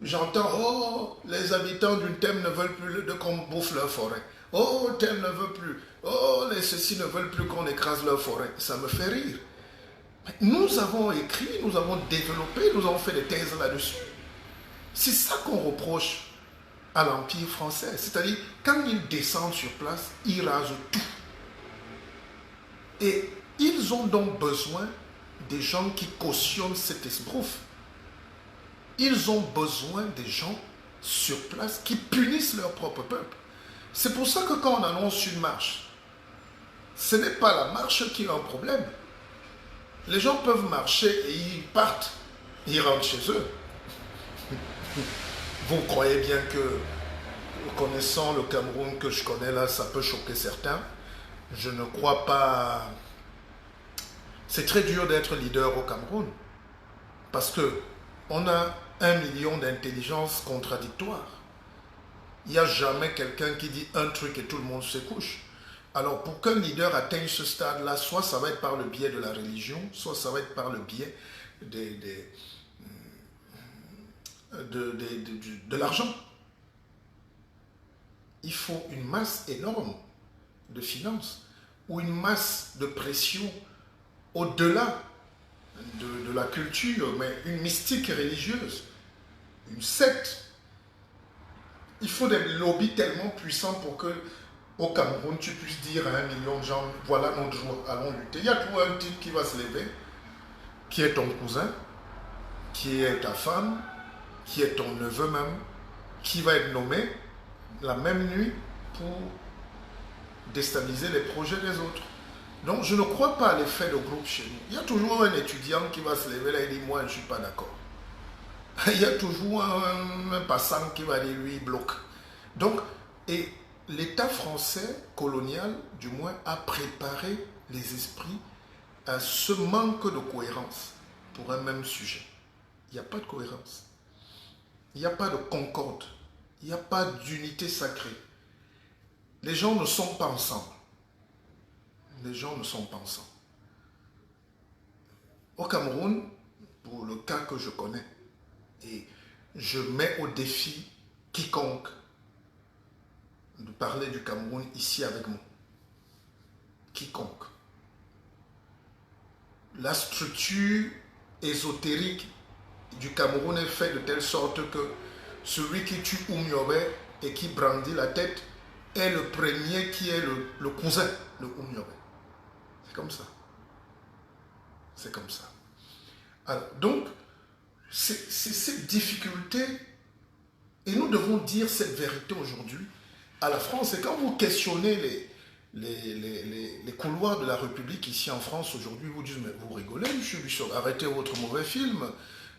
j'entends « Oh, les habitants d'une Thème ne veulent plus qu'on bouffe leur forêt. Oh, Thème ne veut plus. Oh, les ceci ne veulent plus qu'on écrase leur forêt. » Ça me fait rire. Nous avons écrit, nous avons développé, nous avons fait des thèses là-dessus. C'est ça qu'on reproche à l'Empire français. C'est-à-dire, quand ils descendent sur place, ils rasent tout. Et ils ont donc besoin des gens qui cautionnent cet esbrouf. Ils ont besoin des gens sur place qui punissent leur propre peuple. C'est pour ça que quand on annonce une marche, ce n'est pas la marche qui est un problème. Les gens peuvent marcher et ils partent, ils rentrent chez eux. Vous croyez bien que, connaissant le Cameroun que je connais là, ça peut choquer certains. Je ne crois pas. C'est très dur d'être leader au Cameroun. Parce que on a 1 million d'intelligences contradictoires. Il n'y a jamais quelqu'un qui dit un truc et tout le monde se couche. Alors pour qu'un leader atteigne ce stade-là, soit ça va être par le biais de la religion, soit ça va être par le biais de l'argent. Il faut une masse énorme de finances ou une masse de pression au-delà de la culture, mais une mystique religieuse, une secte. Il faut des lobbies tellement puissants pour que au Cameroun, tu puisses dire à 1 million de gens, voilà notre jour, allons lutter. Il y a tout un type qui va se lever, qui est ton cousin, qui est ta femme, qui est ton neveu même, qui va être nommé la même nuit pour déstabiliser les projets des autres. Donc, je ne crois pas à l'effet de groupe chez nous. Il y a toujours un étudiant qui va se lever là et dire, moi, je ne suis pas d'accord. Il y a toujours un passant qui va dire, lui, il bloque. Donc, et l'État français colonial, du moins, a préparé les esprits à ce manque de cohérence pour un même sujet. Il n'y a pas de cohérence. Il n'y a pas de concorde. Il n'y a pas d'unité sacrée. Les gens ne sont pas ensemble. Les gens ne sont pas ensemble. Au Cameroun, pour le cas que je connais, et je mets au défi quiconque de parler du Cameroun ici avec moi. Quiconque. La structure ésotérique du Cameroun est faite de telle sorte que celui qui tue Oumyobé et qui brandit la tête est le premier qui est le cousin de Oumyobé. C'est comme ça. C'est comme ça. Alors, donc, c'est cette difficulté, et nous devons dire cette vérité aujourd'hui à la France. Et quand vous questionnez les couloirs de la République ici en France aujourd'hui, vous dites, mais vous rigolez, monsieur Buchon, arrêtez votre mauvais film.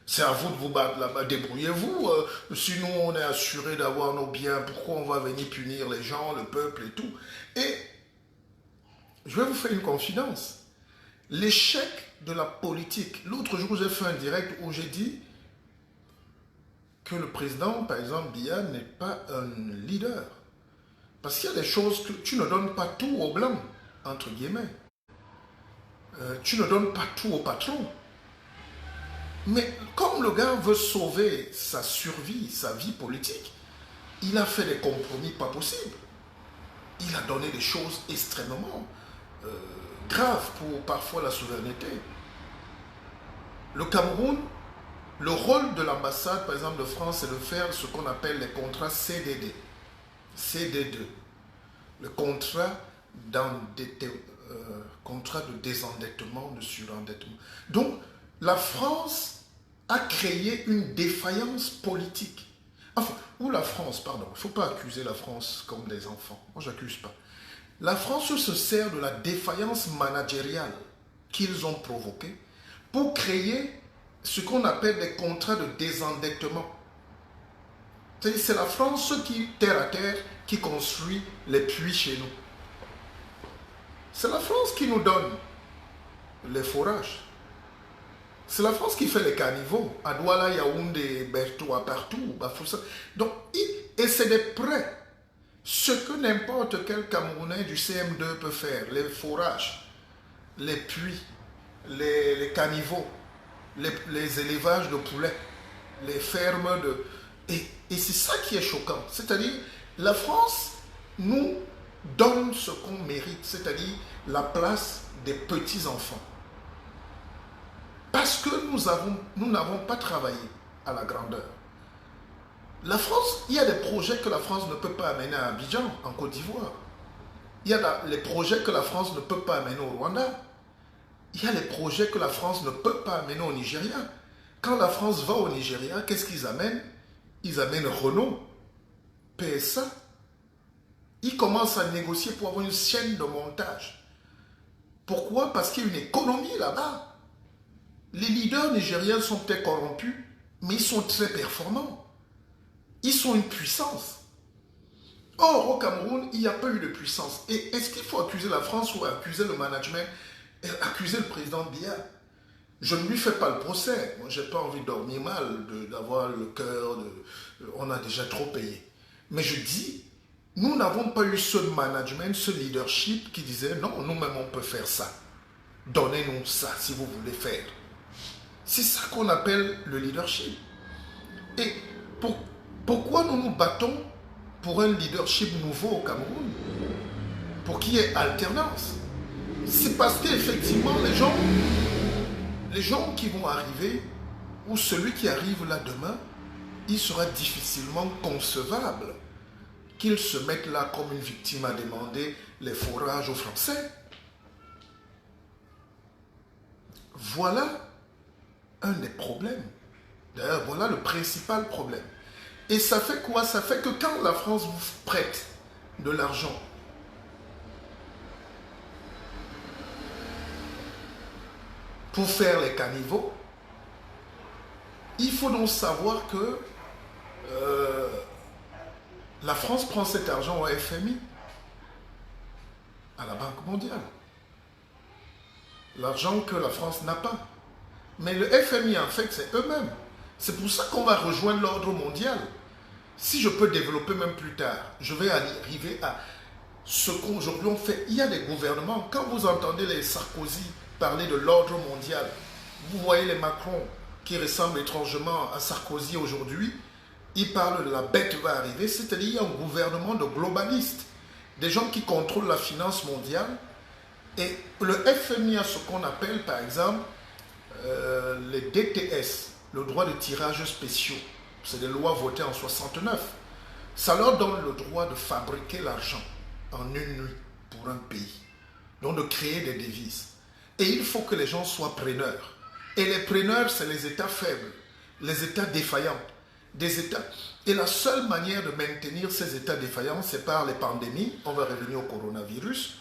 C'est à vous de vous battre là-bas, débrouillez-vous. Sinon, on est assuré d'avoir nos biens. Pourquoi on va venir punir les gens, le peuple et tout? Et je vais vous faire une confidence. L'échec de la politique. L'autre jour, j'ai fait un direct où j'ai dit que le président, par exemple, Biya, n'est pas un leader. Parce qu'il y a des choses que tu ne donnes pas tout aux blancs, entre guillemets. Tu ne donnes pas tout au patron. Mais comme le gars veut sauver sa survie, sa vie politique, il a fait des compromis pas possibles. Il a donné des choses extrêmement graves pour parfois la souveraineté. Le Cameroun, le rôle de l'ambassade, par exemple, de France, c'est de faire ce qu'on appelle les contrats CDD. CD2. Le contrat de désendettement, de surendettement. Donc, la France a créé une défaillance politique. Enfin, ou la France, pardon, il ne faut pas accuser la France comme des enfants. Moi, je n'accuse pas. La France se sert de la défaillance managériale qu'ils ont provoquée pour créer ce qu'on appelle des contrats de désendettement. C'est la France qui, terre à terre, qui construit les puits chez nous. C'est la France qui nous donne les forages. C'est la France qui fait les caniveaux. À Douala, Yaoundé, Bertoua, partout. Bafoussa. Donc, et c'est des prêts. Ce que n'importe quel Camerounais du CM2 peut faire. Les forages, les puits, les caniveaux, les élevages de poulets, les fermes de... Et c'est ça qui est choquant. C'est-à-dire, la France nous donne ce qu'on mérite, c'est-à-dire la place des petits-enfants. Parce que nous n'avons pas travaillé à la grandeur. La France, il y a des projets que la France ne peut pas amener à Abidjan, en Côte d'Ivoire. Il y a les projets que la France ne peut pas amener au Rwanda. Il y a les projets que la France ne peut pas amener au Nigeria. Quand la France va au Nigeria, qu'est-ce qu'ils amènent? Ils amènent Renault, PSA. Ils commencent à négocier pour avoir une chaîne de montage. Pourquoi? Parce qu'il y a une économie là-bas. Les leaders nigériens sont peut-être corrompus, mais ils sont très performants. Ils sont une puissance. Or, au Cameroun, il n'y a pas eu de puissance. Et est-ce qu'il faut accuser la France ou accuser le management, accuser le président Biya? Je ne lui fais pas le procès. Moi, je n'ai pas envie de dormir mal, d'avoir le cœur. On a déjà trop payé. Mais je dis, nous n'avons pas eu ce management, ce leadership qui disait, non, nous-mêmes, on peut faire ça. Donnez-nous ça si vous voulez faire. C'est ça qu'on appelle le leadership. Et pourquoi nous nous battons pour un leadership nouveau au Cameroun? Pour qu'il y ait alternance. C'est parce qu'effectivement, les gens qui vont arriver, ou celui qui arrive là demain, il sera difficilement concevable qu'il se mette là comme une victime à demander les forages aux Français. Voilà un des problèmes. D'ailleurs, voilà le principal problème. Et ça fait quoi? Ça fait que quand la France vous prête de l'argent, pour faire les caniveaux. Il faut donc savoir que la France prend cet argent au FMI, à la Banque mondiale. L'argent que la France n'a pas. Mais le FMI, en fait, c'est eux-mêmes. C'est pour ça qu'on va rejoindre l'ordre mondial. Si je peux développer même plus tard, je vais arriver à ce qu'aujourd'hui on fait. Il y a des gouvernements, quand vous entendez les Sarkozy parler de l'ordre mondial, vous voyez les Macron qui ressemblent étrangement à Sarkozy aujourd'hui, ils parlent de la bête va arriver, c'est-à-dire il y a un gouvernement de globalistes, des gens qui contrôlent la finance mondiale. Et le FMI a ce qu'on appelle par exemple les DTS, le droit de tirage spéciaux. C'est des lois votées en 69. Ça leur donne le droit de fabriquer l'argent en une nuit pour un pays. Donc de créer des devises. Et il faut que les gens soient preneurs. Et les preneurs, c'est les États faibles, les États défaillants. Des États. Et la seule manière de maintenir ces États défaillants, c'est par les pandémies. On va revenir au coronavirus.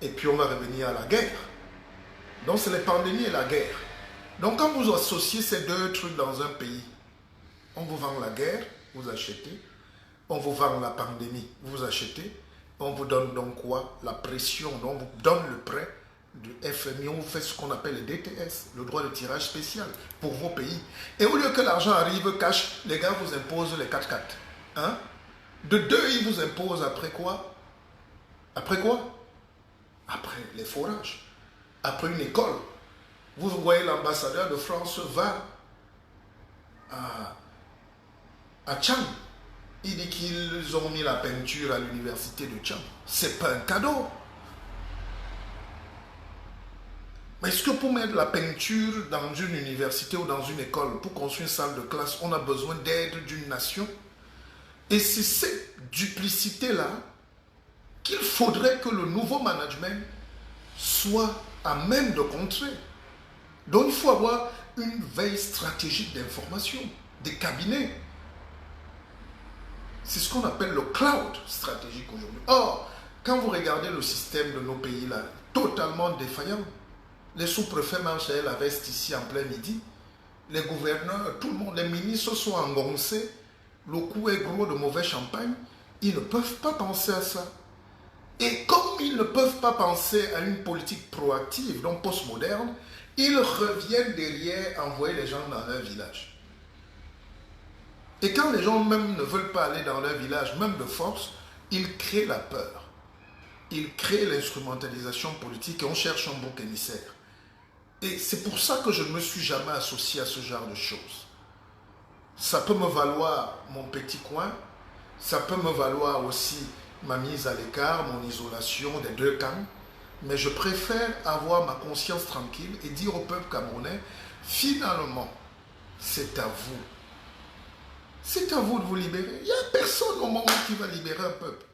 Et puis on va revenir à la guerre. Donc c'est les pandémies et la guerre. Donc quand vous associez ces deux trucs dans un pays, on vous vend la guerre, vous achetez. On vous vend la pandémie, vous achetez. On vous donne donc quoi? La pression. Donc on vous donne le prêt du FMI. On vous fait ce qu'on appelle le DTS, le droit de tirage spécial pour vos pays. Et au lieu que l'argent arrive cash, les gars vous imposent les 4x4. Hein? De deux, ils vous imposent après quoi? Après quoi? Après les forages. Après une école. Vous voyez l'ambassadeur de France va à Tchang. Il dit qu'ils ont mis la peinture à l'université de Tchang. C'est pas un cadeau. Mais est-ce que pour mettre la peinture dans une université ou dans une école, pour construire une salle de classe, on a besoin d'aide d'une nation? Et c'est cette duplicité-là qu'il faudrait que le nouveau management soit à même de contrer. Donc il faut avoir une veille stratégique d'information, des cabinets. C'est ce qu'on appelle le cloud stratégique aujourd'hui. Or, quand vous regardez le système de nos pays là, totalement défaillant, les sous-préfets marchent la veste ici en plein midi, les gouverneurs, tout le monde, les ministres sont engoncés, le coup est gros de mauvais champagne, ils ne peuvent pas penser à ça. Et comme ils ne peuvent pas penser à une politique proactive, donc postmoderne, ils reviennent derrière envoyer les gens dans leur village. Et quand les gens même ne veulent pas aller dans leur village, même de force, ils créent la peur. Ils créent l'instrumentalisation politique et on cherche un bouc émissaire. Et c'est pour ça que je ne me suis jamais associé à ce genre de choses. Ça peut me valoir mon petit coin, ça peut me valoir aussi ma mise à l'écart, mon isolation des deux camps, mais je préfère avoir ma conscience tranquille et dire au peuple camerounais, finalement, c'est à vous. C'est à vous de vous libérer. Il n'y a personne au monde qui va libérer un peuple.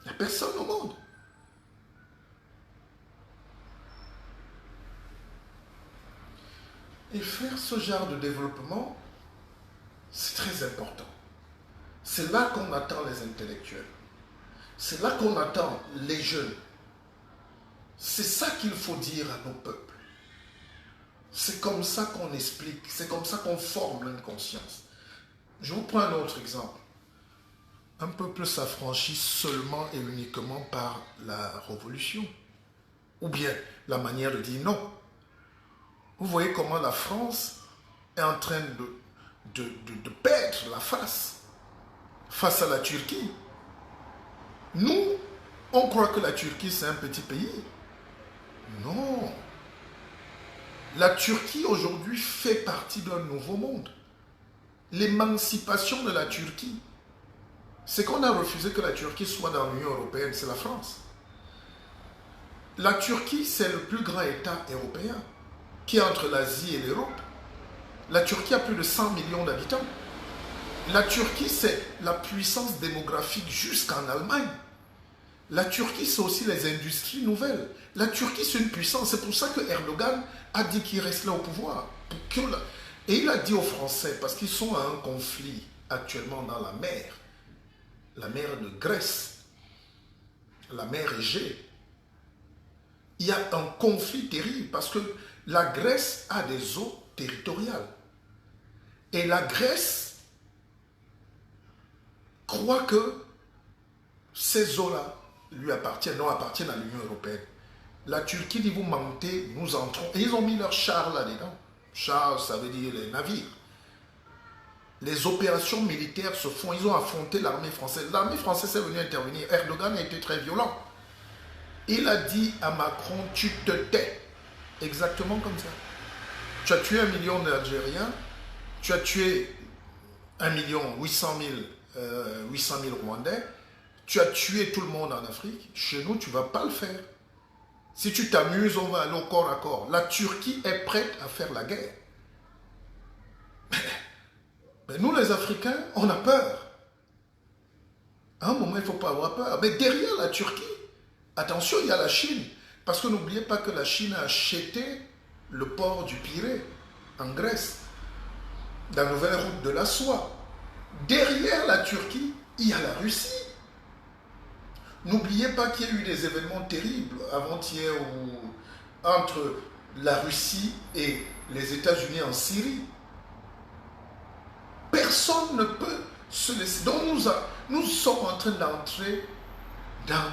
Il n'y a personne au monde. Et faire ce genre de développement, c'est très important. C'est là qu'on attend les intellectuels. C'est là qu'on attend les jeunes. C'est ça qu'il faut dire à nos peuples. C'est comme ça qu'on explique, c'est comme ça qu'on forme l'inconscience. Je vous prends un autre exemple. Un peuple s'affranchit seulement et uniquement par la révolution. Ou bien la manière de dire non. Vous voyez comment la France est en train de perdre la face à la Turquie. Nous, on croit que la Turquie c'est un petit pays. Non. La Turquie aujourd'hui fait partie d'un nouveau monde. L'émancipation de la Turquie, c'est qu'on a refusé que la Turquie soit dans l'Union européenne, c'est la France. La Turquie, c'est le plus grand État européen qui est entre l'Asie et l'Europe. La Turquie a plus de 100 millions d'habitants. La Turquie, c'est la puissance démographique jusqu'en Allemagne. La Turquie, c'est aussi les industries nouvelles. La Turquie, c'est une puissance. C'est pour ça que Erdogan a dit qu'il reste là au pouvoir. Et il a dit aux Français, parce qu'ils sont à un conflit actuellement dans la mer de Grèce, la mer Égée. il y a un conflit terrible parce que la Grèce a des eaux territoriales. Et la Grèce croit que ces eaux-là lui appartiennent, non appartiennent à l'Union européenne. La Turquie dit vous mentez, nous entrons. Et ils ont mis leurs chars là-dedans. Chars, ça veut dire les navires. Les opérations militaires se font, ils ont affronté l'armée française. L'armée française est venue intervenir. Erdogan a été très violent. Il a dit à Macron, tu te tais. Exactement comme ça. Tu as tué 1 million d'Algériens, tu as tué 1 800 000 Rwandais, tu as tué tout le monde en Afrique. Chez nous, tu ne vas pas le faire. Si tu t'amuses, on va aller au corps à corps. La Turquie est prête à faire la guerre. Mais nous, les Africains, on a peur. À un moment, il ne faut pas avoir peur. Mais derrière la Turquie, attention, il y a la Chine. Parce que n'oubliez pas que la Chine a acheté le port du Pirée, en Grèce, la nouvelle route de la soie. Derrière la Turquie, il y a la Russie. N'oubliez pas qu'il y a eu des événements terribles avant-hier entre la Russie et les États-Unis en Syrie. Personne ne peut se laisser. Donc nous sommes en train d'entrer dans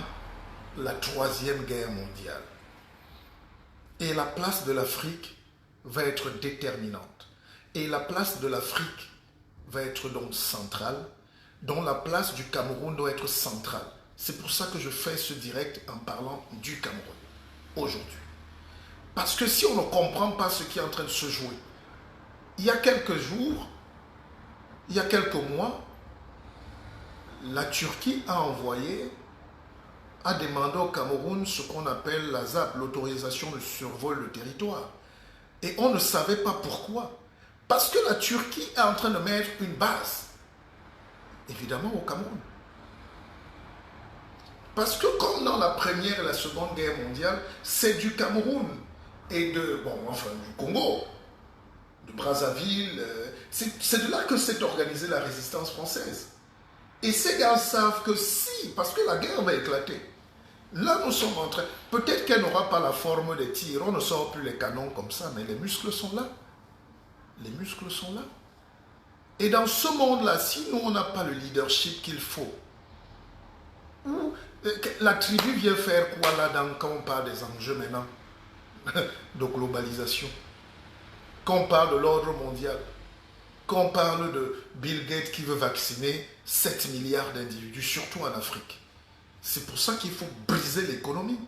la 3e guerre mondiale. Et la place de l'Afrique va être déterminante. Et la place de l'Afrique va être donc centrale, dont la place du Cameroun doit être centrale. C'est pour ça que je fais ce direct en parlant du Cameroun, aujourd'hui. Parce que si on ne comprend pas ce qui est en train de se jouer, il y a quelques jours, il y a quelques mois, la Turquie a demandé au Cameroun ce qu'on appelle la ZAP, l'autorisation de survol de territoire. Et on ne savait pas pourquoi. Parce que la Turquie est en train de mettre une base, évidemment au Cameroun. Parce que comme dans la Première et la Seconde Guerre mondiale, c'est du Cameroun et du Congo, de Brazzaville, c'est de là que s'est organisée la résistance française. Et ces gars savent que si, parce que la guerre va éclater, là nous sommes en train, peut-être qu'elle n'aura pas la forme des tirs, on ne sort plus les canons comme ça, mais les muscles sont là. Les muscles sont là. Et dans ce monde-là, si nous on n'a pas le leadership qu'il faut, la tribu vient faire quoi là-dedans quand on parle des enjeux maintenant de globalisation, quand on parle de l'ordre mondial, quand on parle de Bill Gates qui veut vacciner 7 milliards d'individus, surtout en Afrique. C'est pour ça qu'il faut briser l'économie.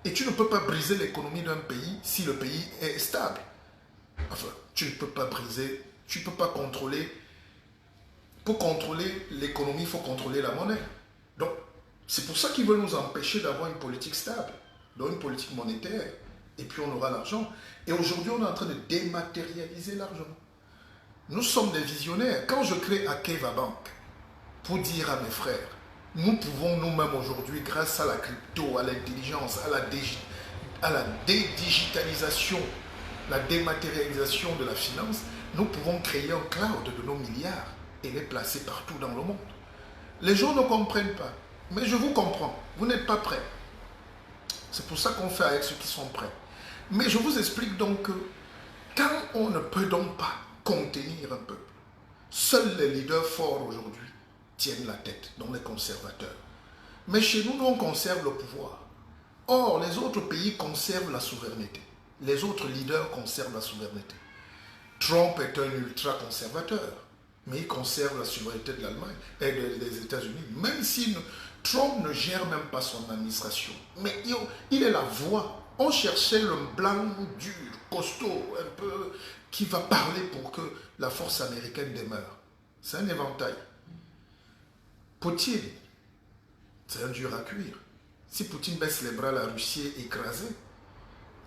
Et tu ne peux pas briser l'économie d'un pays si le pays est stable. Enfin, tu ne peux pas briser, tu ne peux pas contrôler. Pour contrôler l'économie, il faut contrôler la monnaie. Donc, c'est pour ça qu'ils veulent nous empêcher d'avoir une politique stable, donc une politique monétaire. Et puis on aura l'argent. Et aujourd'hui, on est en train de dématérialiser l'argent. Nous sommes des visionnaires. Quand je crée Akeva Bank, pour dire à mes frères, nous pouvons nous-mêmes aujourd'hui, grâce à la crypto, à l'intelligence, à la dédigitalisation, la dématérialisation de la finance, nous pouvons créer un cloud de nos milliards et les placer partout dans le monde. Les gens ne comprennent pas. Mais je vous comprends, vous n'êtes pas prêts. C'est pour ça qu'on fait avec ceux qui sont prêts. Mais je vous explique donc que quand on ne peut donc pas contenir un peuple, seuls les leaders forts aujourd'hui tiennent la tête, dont les conservateurs. Mais chez nous, on conserve le pouvoir. Or, les autres pays conservent la souveraineté. Les autres leaders conservent la souveraineté. Trump est un ultra-conservateur, mais il conserve la souveraineté de l'Allemagne et des États-Unis, même si Trump ne gère même pas son administration. Mais il est la voix. On cherchait le blanc dur, costaud, un peu, qui va parler pour que la force américaine demeure. C'est un éventail. Poutine, c'est un dur à cuire. Si Poutine baisse les bras, la Russie est écrasée.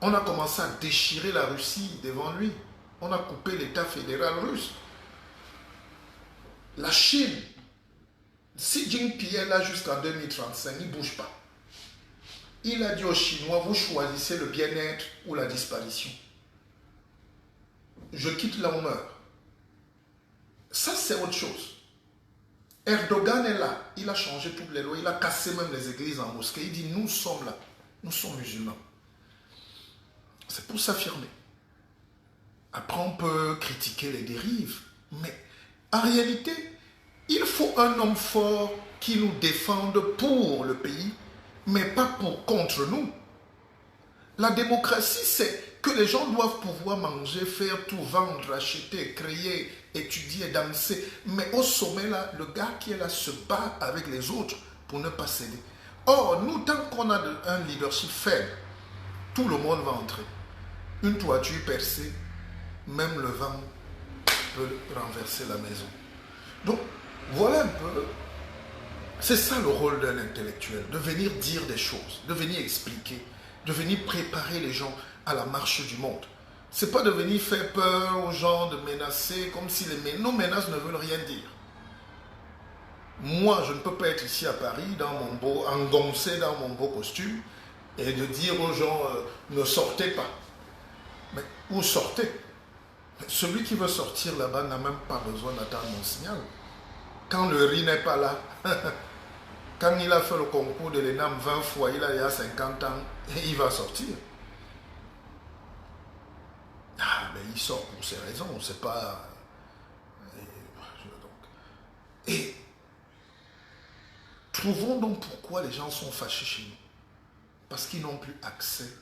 On a commencé à déchirer la Russie devant lui. On a coupé l'État fédéral russe. La Chine, Xi Jinping est là jusqu'en 2035, il ne bouge pas. Il a dit aux Chinois, vous choisissez le bien-être ou la disparition. Je quitte là, on meurt. Ça, c'est autre chose. Erdogan est là, il a changé toutes les lois, il a cassé même les églises en mosquée. Il dit, nous sommes là, nous sommes musulmans. C'est pour s'affirmer. Après, on peut critiquer les dérives, mais en réalité, il faut un homme fort qui nous défende pour le pays, mais pas contre nous. La démocratie, c'est que les gens doivent pouvoir manger, faire tout, vendre, acheter, créer, étudier, danser. Mais au sommet, là, le gars qui est là se bat avec les autres pour ne pas céder. Or, nous, tant qu'on a un leadership faible, tout le monde va entrer. Une toiture percée, même le vent peut renverser la maison. Donc, voilà un peu. C'est ça le rôle d'un intellectuel, de venir dire des choses, de venir expliquer, de venir préparer les gens à la marche du monde. C'est pas de venir faire peur aux gens, de menacer comme si nos menaces ne veulent rien dire. Moi, je ne peux pas être ici à Paris, engoncé dans mon beau costume, et de dire aux gens, ne sortez pas. Mais où sortez? Celui qui veut sortir là-bas n'a même pas besoin d'attendre mon signal. Quand le riz n'est pas là, quand il a fait le concours de l'ENAM 20 fois, il a 50 ans, et il va sortir. Ah, mais il sort pour ses raisons, c'est pas... Et trouvons donc pourquoi les gens sont fâchés chez nous. Parce qu'ils n'ont plus accès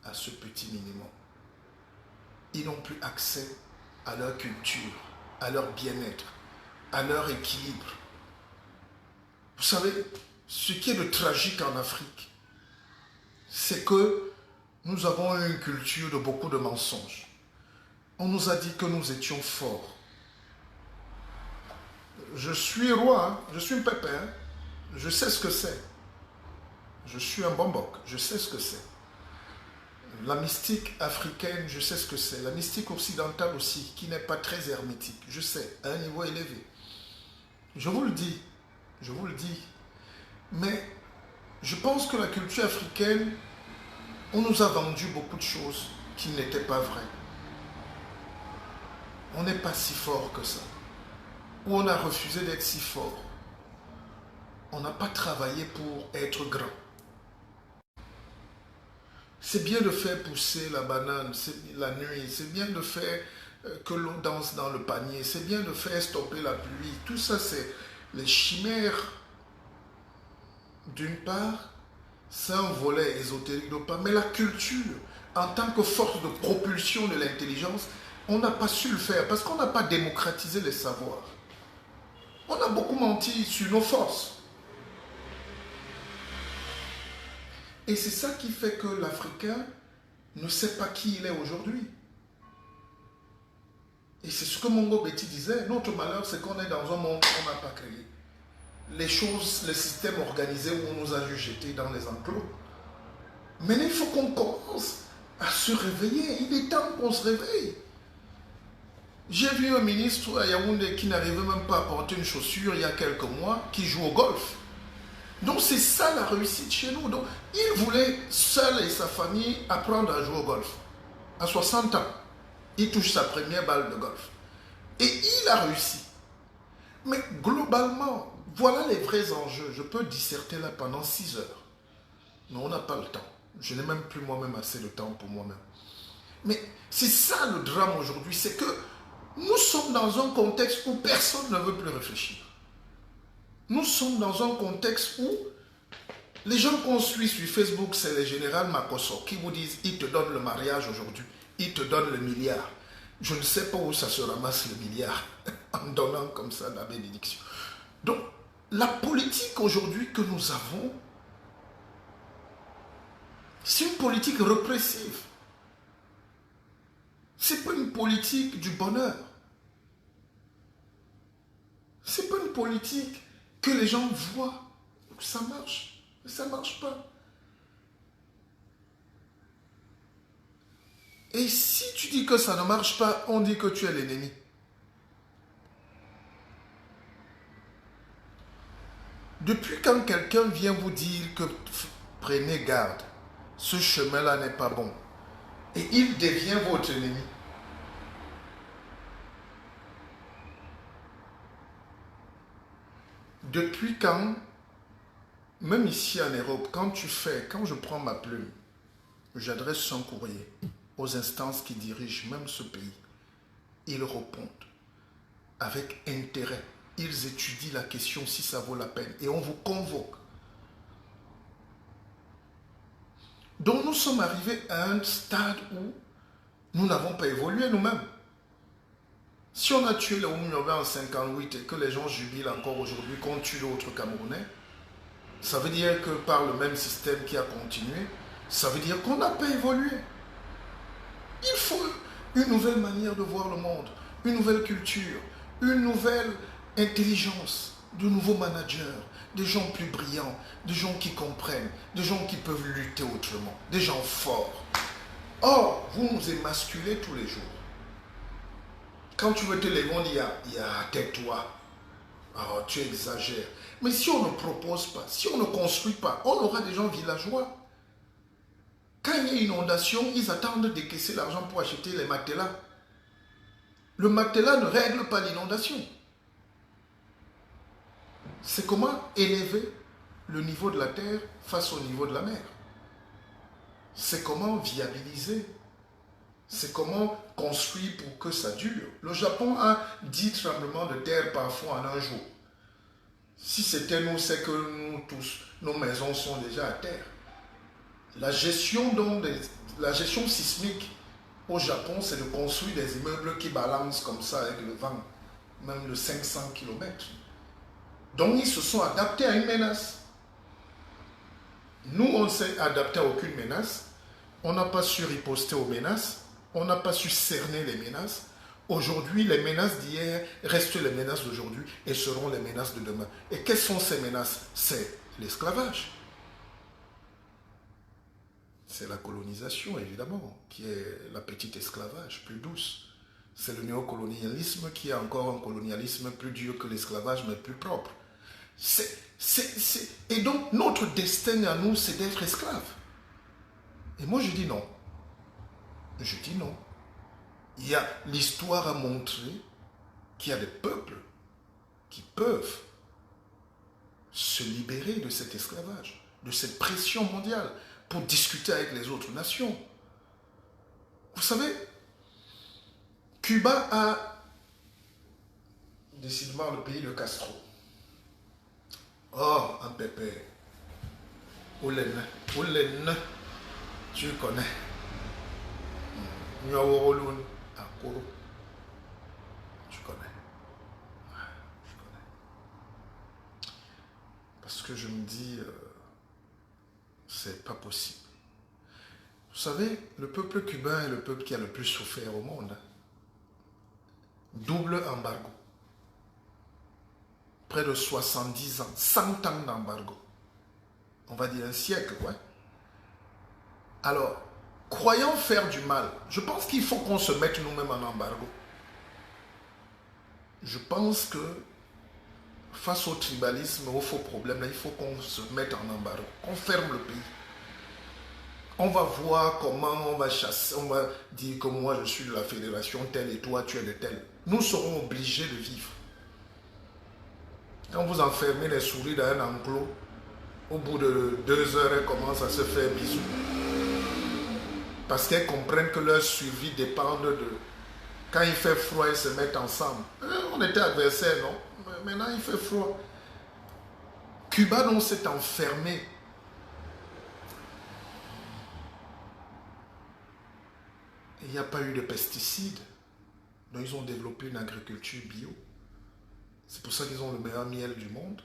à ce petit minimum. Ils n'ont plus accès à leur culture, à leur bien-être, à leur équilibre. Vous savez, ce qui est de tragique en Afrique, c'est que nous avons une culture de beaucoup de mensonges. On nous a dit que nous étions forts. Je suis roi, hein, je suis un pépin, je sais ce que c'est. Je suis un bambok, je sais ce que c'est. La mystique africaine, je sais ce que c'est. La mystique occidentale aussi, qui n'est pas très hermétique, je sais, à un niveau élevé. Je vous le dis, je vous le dis. Mais je pense que la culture africaine, on nous a vendu beaucoup de choses qui n'étaient pas vraies. On n'est pas si fort que ça. Ou on a refusé d'être si fort. On n'a pas travaillé pour être grand. C'est bien de faire pousser la banane la nuit, c'est bien de faire que l'eau danse dans le panier, c'est bien de faire stopper la pluie. Tout ça, c'est les chimères. D'une part, c'est un volet ésotérique d'autre part, mais la culture, en tant que force de propulsion de l'intelligence, on n'a pas su le faire parce qu'on n'a pas démocratisé les savoirs. On a beaucoup menti sur nos forces. Et c'est ça qui fait que l'Africain ne sait pas qui il est aujourd'hui. Et c'est ce que Mongo Betty disait, notre malheur c'est qu'on est dans un monde qu'on n'a pas créé. Les choses, les systèmes organisés où on nous a jetés dans les enclos. Mais il faut qu'on commence à se réveiller. Il est temps qu'on se réveille. J'ai vu un ministre à Yaoundé qui n'arrivait même pas à porter une chaussure il y a quelques mois, qui joue au golf. Donc c'est ça la réussite chez nous. Donc il voulait, seul et sa famille, apprendre à jouer au golf. À 60 ans, il touche sa première balle de golf. Et il a réussi. Mais globalement, voilà les vrais enjeux. Je peux disserter là pendant 6 heures. Mais on n'a pas le temps. Je n'ai même plus moi-même assez de temps pour moi-même. Mais c'est ça le drame aujourd'hui, c'est que nous sommes dans un contexte où personne ne veut plus réfléchir. Nous sommes dans un contexte où les gens qu'on suit sur Facebook, c'est les généraux Makosso qui vous disent « ils te donnent le mariage aujourd'hui, ils te donnent le milliard ». Je ne sais pas où ça se ramasse le milliard en donnant comme ça la bénédiction. Donc, la politique aujourd'hui que nous avons, c'est une politique répressive. Ce n'est pas une politique du bonheur. Ce n'est pas une politique que les gens voient que ça marche. Mais ça ne marche pas. Et si tu dis que ça ne marche pas, on dit que tu es l'ennemi. Depuis quand quelqu'un vient vous dire que prenez garde, ce chemin-là n'est pas bon, et il devient votre ennemi. Depuis quand, même ici en Europe, quand je prends ma plume j'adresse un courrier aux instances qui dirigent même ce pays. Ils répondent avec intérêt. Ils étudient la question si ça vaut la peine. Et on vous convoque. Donc nous sommes arrivés à un stade où nous n'avons pas évolué nous-mêmes. Si on a tué les Oumyobé en 58 et que les gens jubilent encore aujourd'hui qu'on tue d'autres Camerounais, ça veut dire que par le même système qui a continué, ça veut dire qu'on n'a pas évolué. Il faut une nouvelle manière de voir le monde, une nouvelle culture, une nouvelle intelligence, de nouveaux managers, des gens plus brillants, des gens qui comprennent, des gens qui peuvent lutter autrement, des gens forts. Or, vous nous émasculez tous les jours. Quand tu veux te lever, on dit, tais-toi. Oh, tu exagères. Mais si on ne propose pas, si on ne construit pas, on aura des gens villageois. Quand il y a une inondation, ils attendent de décaisser l'argent pour acheter les matelas. Le matelas ne règle pas l'inondation. C'est comment élever le niveau de la terre face au niveau de la mer. C'est comment viabiliser. C'est comment construire pour que ça dure. Le Japon a 10 tremblements de terre parfois en un jour. Si c'était nous, c'est que nous tous, nos maisons sont déjà à terre. La gestion sismique au Japon, c'est de construire des immeubles qui balancent comme ça avec le vent, même de 500 km. Donc ils se sont adaptés à une menace. Nous, on ne s'est adapté à aucune menace. On n'a pas su riposter aux menaces. On n'a pas su cerner les menaces. Aujourd'hui, les menaces d'hier restent les menaces d'aujourd'hui et seront les menaces de demain. Et quelles sont ces menaces? C'est l'esclavage. C'est la colonisation, évidemment, qui est la petite esclavage, plus douce. C'est le néocolonialisme qui est encore un colonialisme plus dur que l'esclavage, mais plus propre. Et donc, notre destin à nous, c'est d'être esclaves. Et moi, je dis non. Je dis non. L'histoire a montré qu'il y a des peuples qui peuvent se libérer de cet esclavage, de cette pression mondiale, pour discuter avec les autres nations. Vous savez, Cuba a décidément le pays de Castro. Oh, un pépé. Oulène, tu connais. Nyaworoloun, Akoro. Tu connais. Je connais. Parce que je me dis, c'est pas possible. Vous savez, le peuple cubain est le peuple qui a le plus souffert au monde. Double embargo. Près de 70 ans, 100 ans d'embargo. On va dire un siècle, ouais. Alors, croyant faire du mal, je pense qu'il faut qu'on se mette nous-mêmes en embargo. Je pense que face au tribalisme, aux faux problèmes, là, il faut qu'on se mette en embargo, qu'on ferme le pays. On va voir comment on va chasser, on va dire que moi je suis de la fédération telle et toi tu es de telle. Nous serons obligés de vivre. Quand vous enfermez les souris dans un enclos, au bout de 2 heures, elles commencent à se faire bisous. Parce qu'elles comprennent que leur survie dépend de... Quand il fait froid, elles se mettent ensemble. On était adversaires, non? Mais maintenant, il fait froid. Cuba, non, s'est enfermé. Il n'y a pas eu de pesticides. Donc, ils ont développé une agriculture bio. C'est pour ça qu'ils ont le meilleur miel du monde.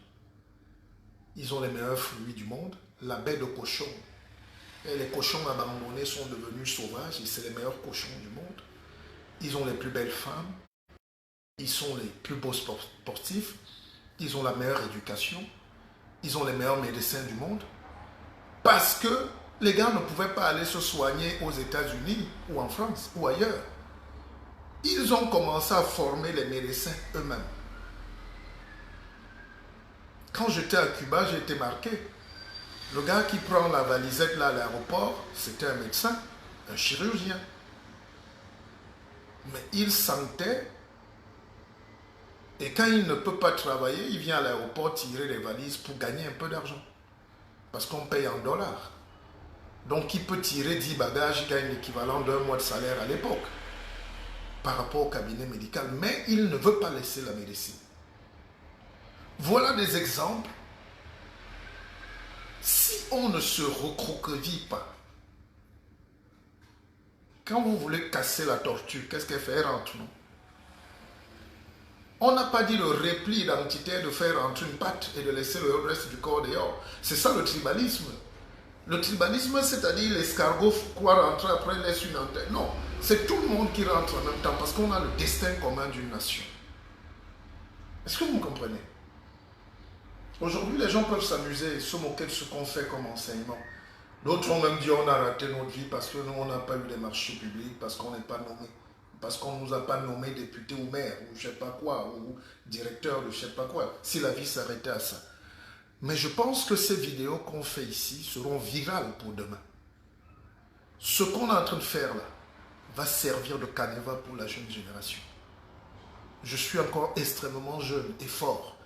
Ils ont les meilleurs fruits du monde. La baie de cochon. Et les cochons abandonnés sont devenus sauvages et c'est les meilleurs cochons du monde. Ils ont les plus belles femmes. Ils sont les plus beaux sportifs. Ils ont la meilleure éducation. Ils ont les meilleurs médecins du monde. Parce que les gars ne pouvaient pas aller se soigner aux États-Unis ou en France ou ailleurs. Ils ont commencé à former les médecins eux-mêmes. Quand j'étais à Cuba, j'ai été marqué. Le gars qui prend la valisette là à l'aéroport, c'était un médecin, un chirurgien. Mais il sentait, et quand il ne peut pas travailler, il vient à l'aéroport tirer les valises pour gagner un peu d'argent. Parce qu'on paye en dollars. Donc, il peut tirer 10 bagages, il gagne l'équivalent d'un mois de salaire à l'époque, par rapport au cabinet médical. Mais il ne veut pas laisser la médecine. Voilà des exemples. Si on ne se recroqueville pas, quand vous voulez casser la tortue, qu'est-ce qu'elle fait? Elle rentre, non? On n'a pas dit le repli identitaire de faire rentrer une patte et de laisser le reste du corps dehors. C'est ça le tribalisme. Le tribalisme, c'est-à-dire l'escargot croit rentrer après il laisse une antenne. Non, c'est tout le monde qui rentre en même temps parce qu'on a le destin commun d'une nation. Est-ce que vous me comprenez? Aujourd'hui, les gens peuvent s'amuser et se moquer de ce qu'on fait comme enseignement. D'autres ont même dit on a raté notre vie parce que nous, on n'a pas eu des marchés publics, parce qu'on n'est pas nommé, parce qu'on ne nous a pas nommé député ou maire, ou je ne sais pas quoi, ou directeur de je ne sais pas quoi, si la vie s'arrêtait à ça. Mais je pense que ces vidéos qu'on fait ici seront virales pour demain. Ce qu'on est en train de faire là va servir de canevas pour la jeune génération. Je suis encore extrêmement jeune et fort,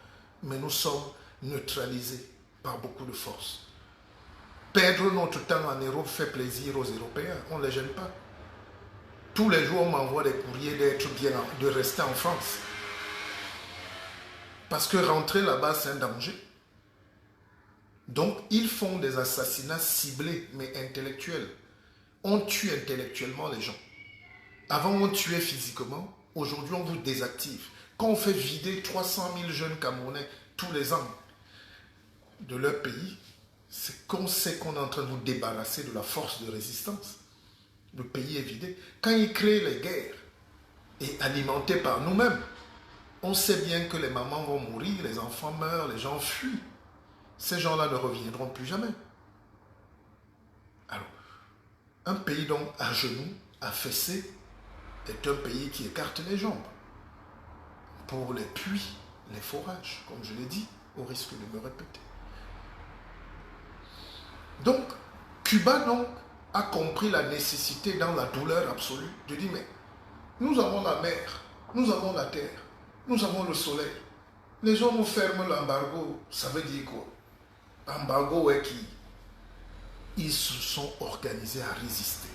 mais nous sommes neutralisés par beaucoup de force. Perdre notre temps en Europe fait plaisir aux Européens, on ne les gêne pas. Tous les jours, on m'envoie des courriers de rester en France. Parce que rentrer là-bas, c'est un danger. Donc, ils font des assassinats ciblés, mais intellectuels. On tue intellectuellement les gens. Avant, on tuait physiquement. Aujourd'hui, on vous désactive. Quand on fait vider 300 000 jeunes Camerounais tous les ans de leur pays, c'est qu'on sait qu'on est en train de vous débarrasser de la force de résistance. Le pays est vidé. Quand ils créent les guerres, et alimentés par nous-mêmes, on sait bien que les mamans vont mourir, les enfants meurent, les gens fuient. Ces gens-là ne reviendront plus jamais. Alors, un pays donc à genoux, affaissé, est un pays qui écarte les jambes pour les puits, les forages, comme je l'ai dit, au risque de me répéter. Donc, Cuba donc, a compris la nécessité dans la douleur absolue de dire, mais nous avons la mer, nous avons la terre, nous avons le soleil. Les gens nous ferment l'embargo, ça veut dire quoi? Embargo est qui? Ils se sont organisés à résister.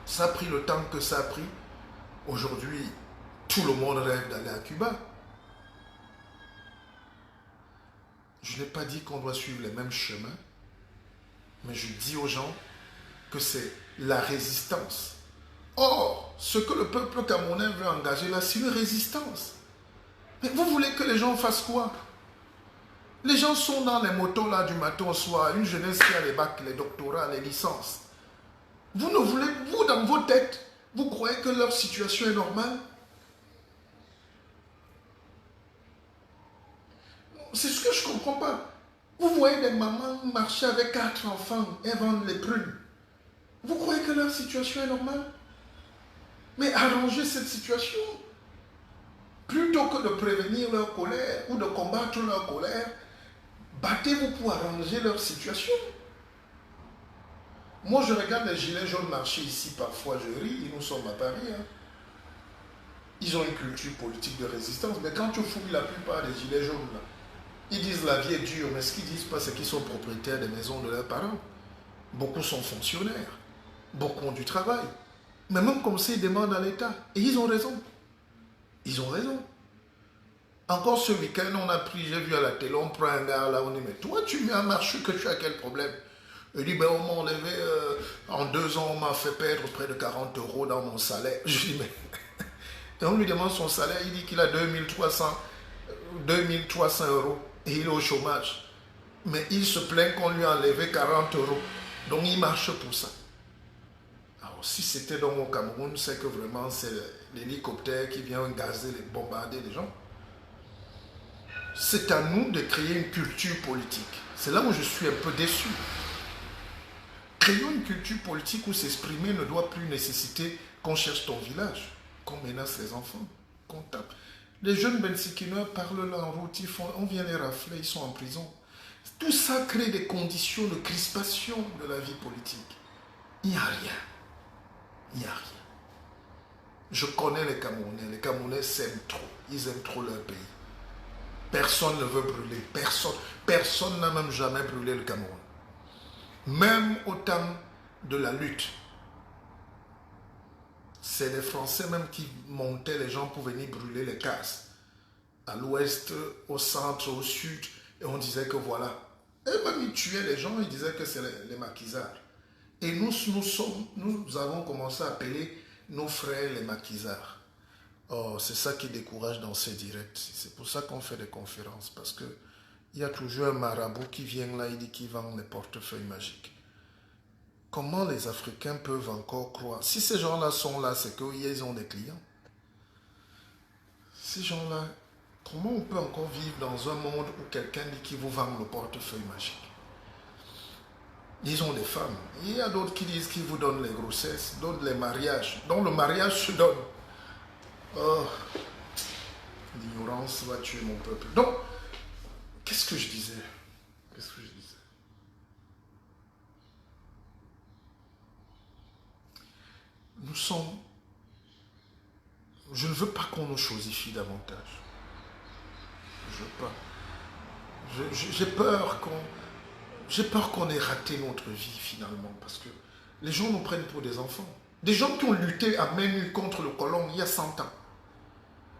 Ça a pris le temps que ça a pris. Aujourd'hui, tout le monde rêve d'aller à Cuba. Je n'ai pas dit qu'on doit suivre les mêmes chemins, mais je dis aux gens que c'est la résistance. Or, ce que le peuple camerounais veut engager là, c'est une résistance. Mais vous voulez que les gens fassent quoi? Les gens sont dans les motos là du matin au soir, une jeunesse qui a les bacs, les doctorats, les licences. Vous ne voulez, vous dans vos têtes, vous croyez que leur situation est normale? C'est ce que je ne comprends pas. Vous voyez des mamans marcher avec 4 enfants et vendre les prunes. Vous croyez que leur situation est normale? Mais arrangez cette situation. Plutôt que de prévenir leur colère ou de combattre leur colère, battez-vous pour arranger leur situation. Moi, je regarde les gilets jaunes marcher ici, parfois je ris, nous sommes à Paris. Hein. Ils ont une culture politique de résistance, mais quand tu fouilles la plupart des gilets jaunes, là, ils disent la vie est dure, mais ce qu'ils disent pas, c'est qu'ils sont propriétaires des maisons de leurs parents. Beaucoup sont fonctionnaires, beaucoup ont du travail. Mais même comme ça, ils demandent à l'État. Et ils ont raison. Ils ont raison. Encore ce week-end, on a pris, j'ai vu à la télé, on prend un gars là, on dit, mais toi, tu mets un marché que tu as quel problème? Il dit, ben on m'a enlevé, en 2 ans, on m'a fait perdre près de 40 € dans mon salaire. Je dis, mais... Et on lui demande son salaire, il dit qu'il a 2300 € et il est au chômage. Mais il se plaint qu'on lui a enlevé 40 €. Donc il marche pour ça. Alors si c'était donc au Cameroun, c'est que vraiment c'est l'hélicoptère qui vient gazer, les bombarder les gens. C'est à nous de créer une culture politique. C'est là où je suis un peu déçu. Créons une culture politique où s'exprimer ne doit plus nécessiter qu'on cherche ton village, qu'on menace les enfants, qu'on tape. Les jeunes Bensikineurs parlent là en route, on vient les rafler, ils sont en prison. Tout ça crée des conditions de crispation de la vie politique. Il n'y a rien. Il n'y a rien. Je connais les Camerounais s'aiment trop. Ils aiment trop leur pays. Personne ne veut brûler. Personne n'a même jamais brûlé le Cameroun. Même au temps de la lutte, c'est les Français même qui montaient les gens pour venir brûler les cases. À l'ouest, au centre, au sud. Et on disait que voilà. Et même ils tuaient les gens, ils disaient que c'est les maquisards. Et nous avons commencé à appeler nos frères les maquisards. Oh, c'est ça qui décourage dans ces directs. C'est pour ça qu'on fait des conférences. Parce que il y a toujours un marabout qui vient là, il dit qu'il vend les portefeuilles magiques. Comment les Africains peuvent encore croire? Si ces gens-là sont là, c'est qu'ils ont des clients. Ces gens-là, comment on peut encore vivre dans un monde où quelqu'un dit qu'il vous vend le portefeuille magique? Ils ont des femmes. Il y a d'autres qui disent qu'ils vous donnent les grossesses, d'autres les mariages. Donc le mariage se donne. Oh, l'ignorance va tuer mon peuple. Donc, qu'est-ce que je disais? Nous sommes... Je ne veux pas qu'on nous chosifie davantage. Je veux pas. J'ai peur qu'on ait raté notre vie finalement, parce que les gens nous prennent pour des enfants. Des gens qui ont lutté à main nue contre le colon il y a 100 ans.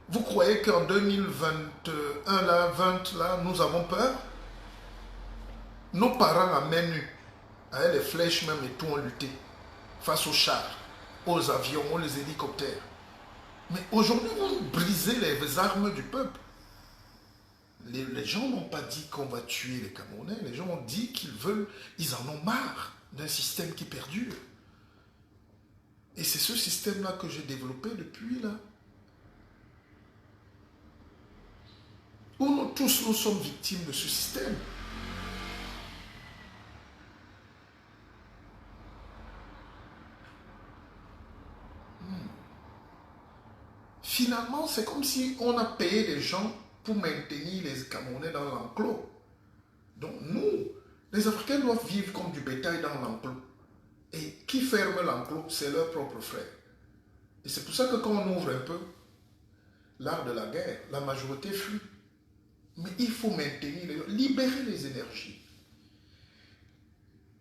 Vous croyez qu'en 2021, là, 20, là, nous avons peur? Nos parents à main nue, avec les flèches même et tout, ont lutté face aux chars, aux avions, aux hélicoptères. Mais aujourd'hui, vous brisez les armes du peuple. Les gens n'ont pas dit qu'on va tuer les Camerounais. Les gens ont dit qu'ils veulent, ils en ont marre d'un système qui perdure. Et c'est ce système-là que j'ai développé depuis là. Où nous tous, nous sommes victimes de ce système. Finalement, c'est comme si on a payé les gens pour maintenir les Camerounais dans l'enclos. Donc nous, les Africains doivent vivre comme du bétail dans l'enclos. Et qui ferme l'enclos, c'est leurs propres frères. Et c'est pour ça que quand on ouvre un peu l'art de la guerre, la majorité fuit. Mais il faut maintenir, libérer les énergies.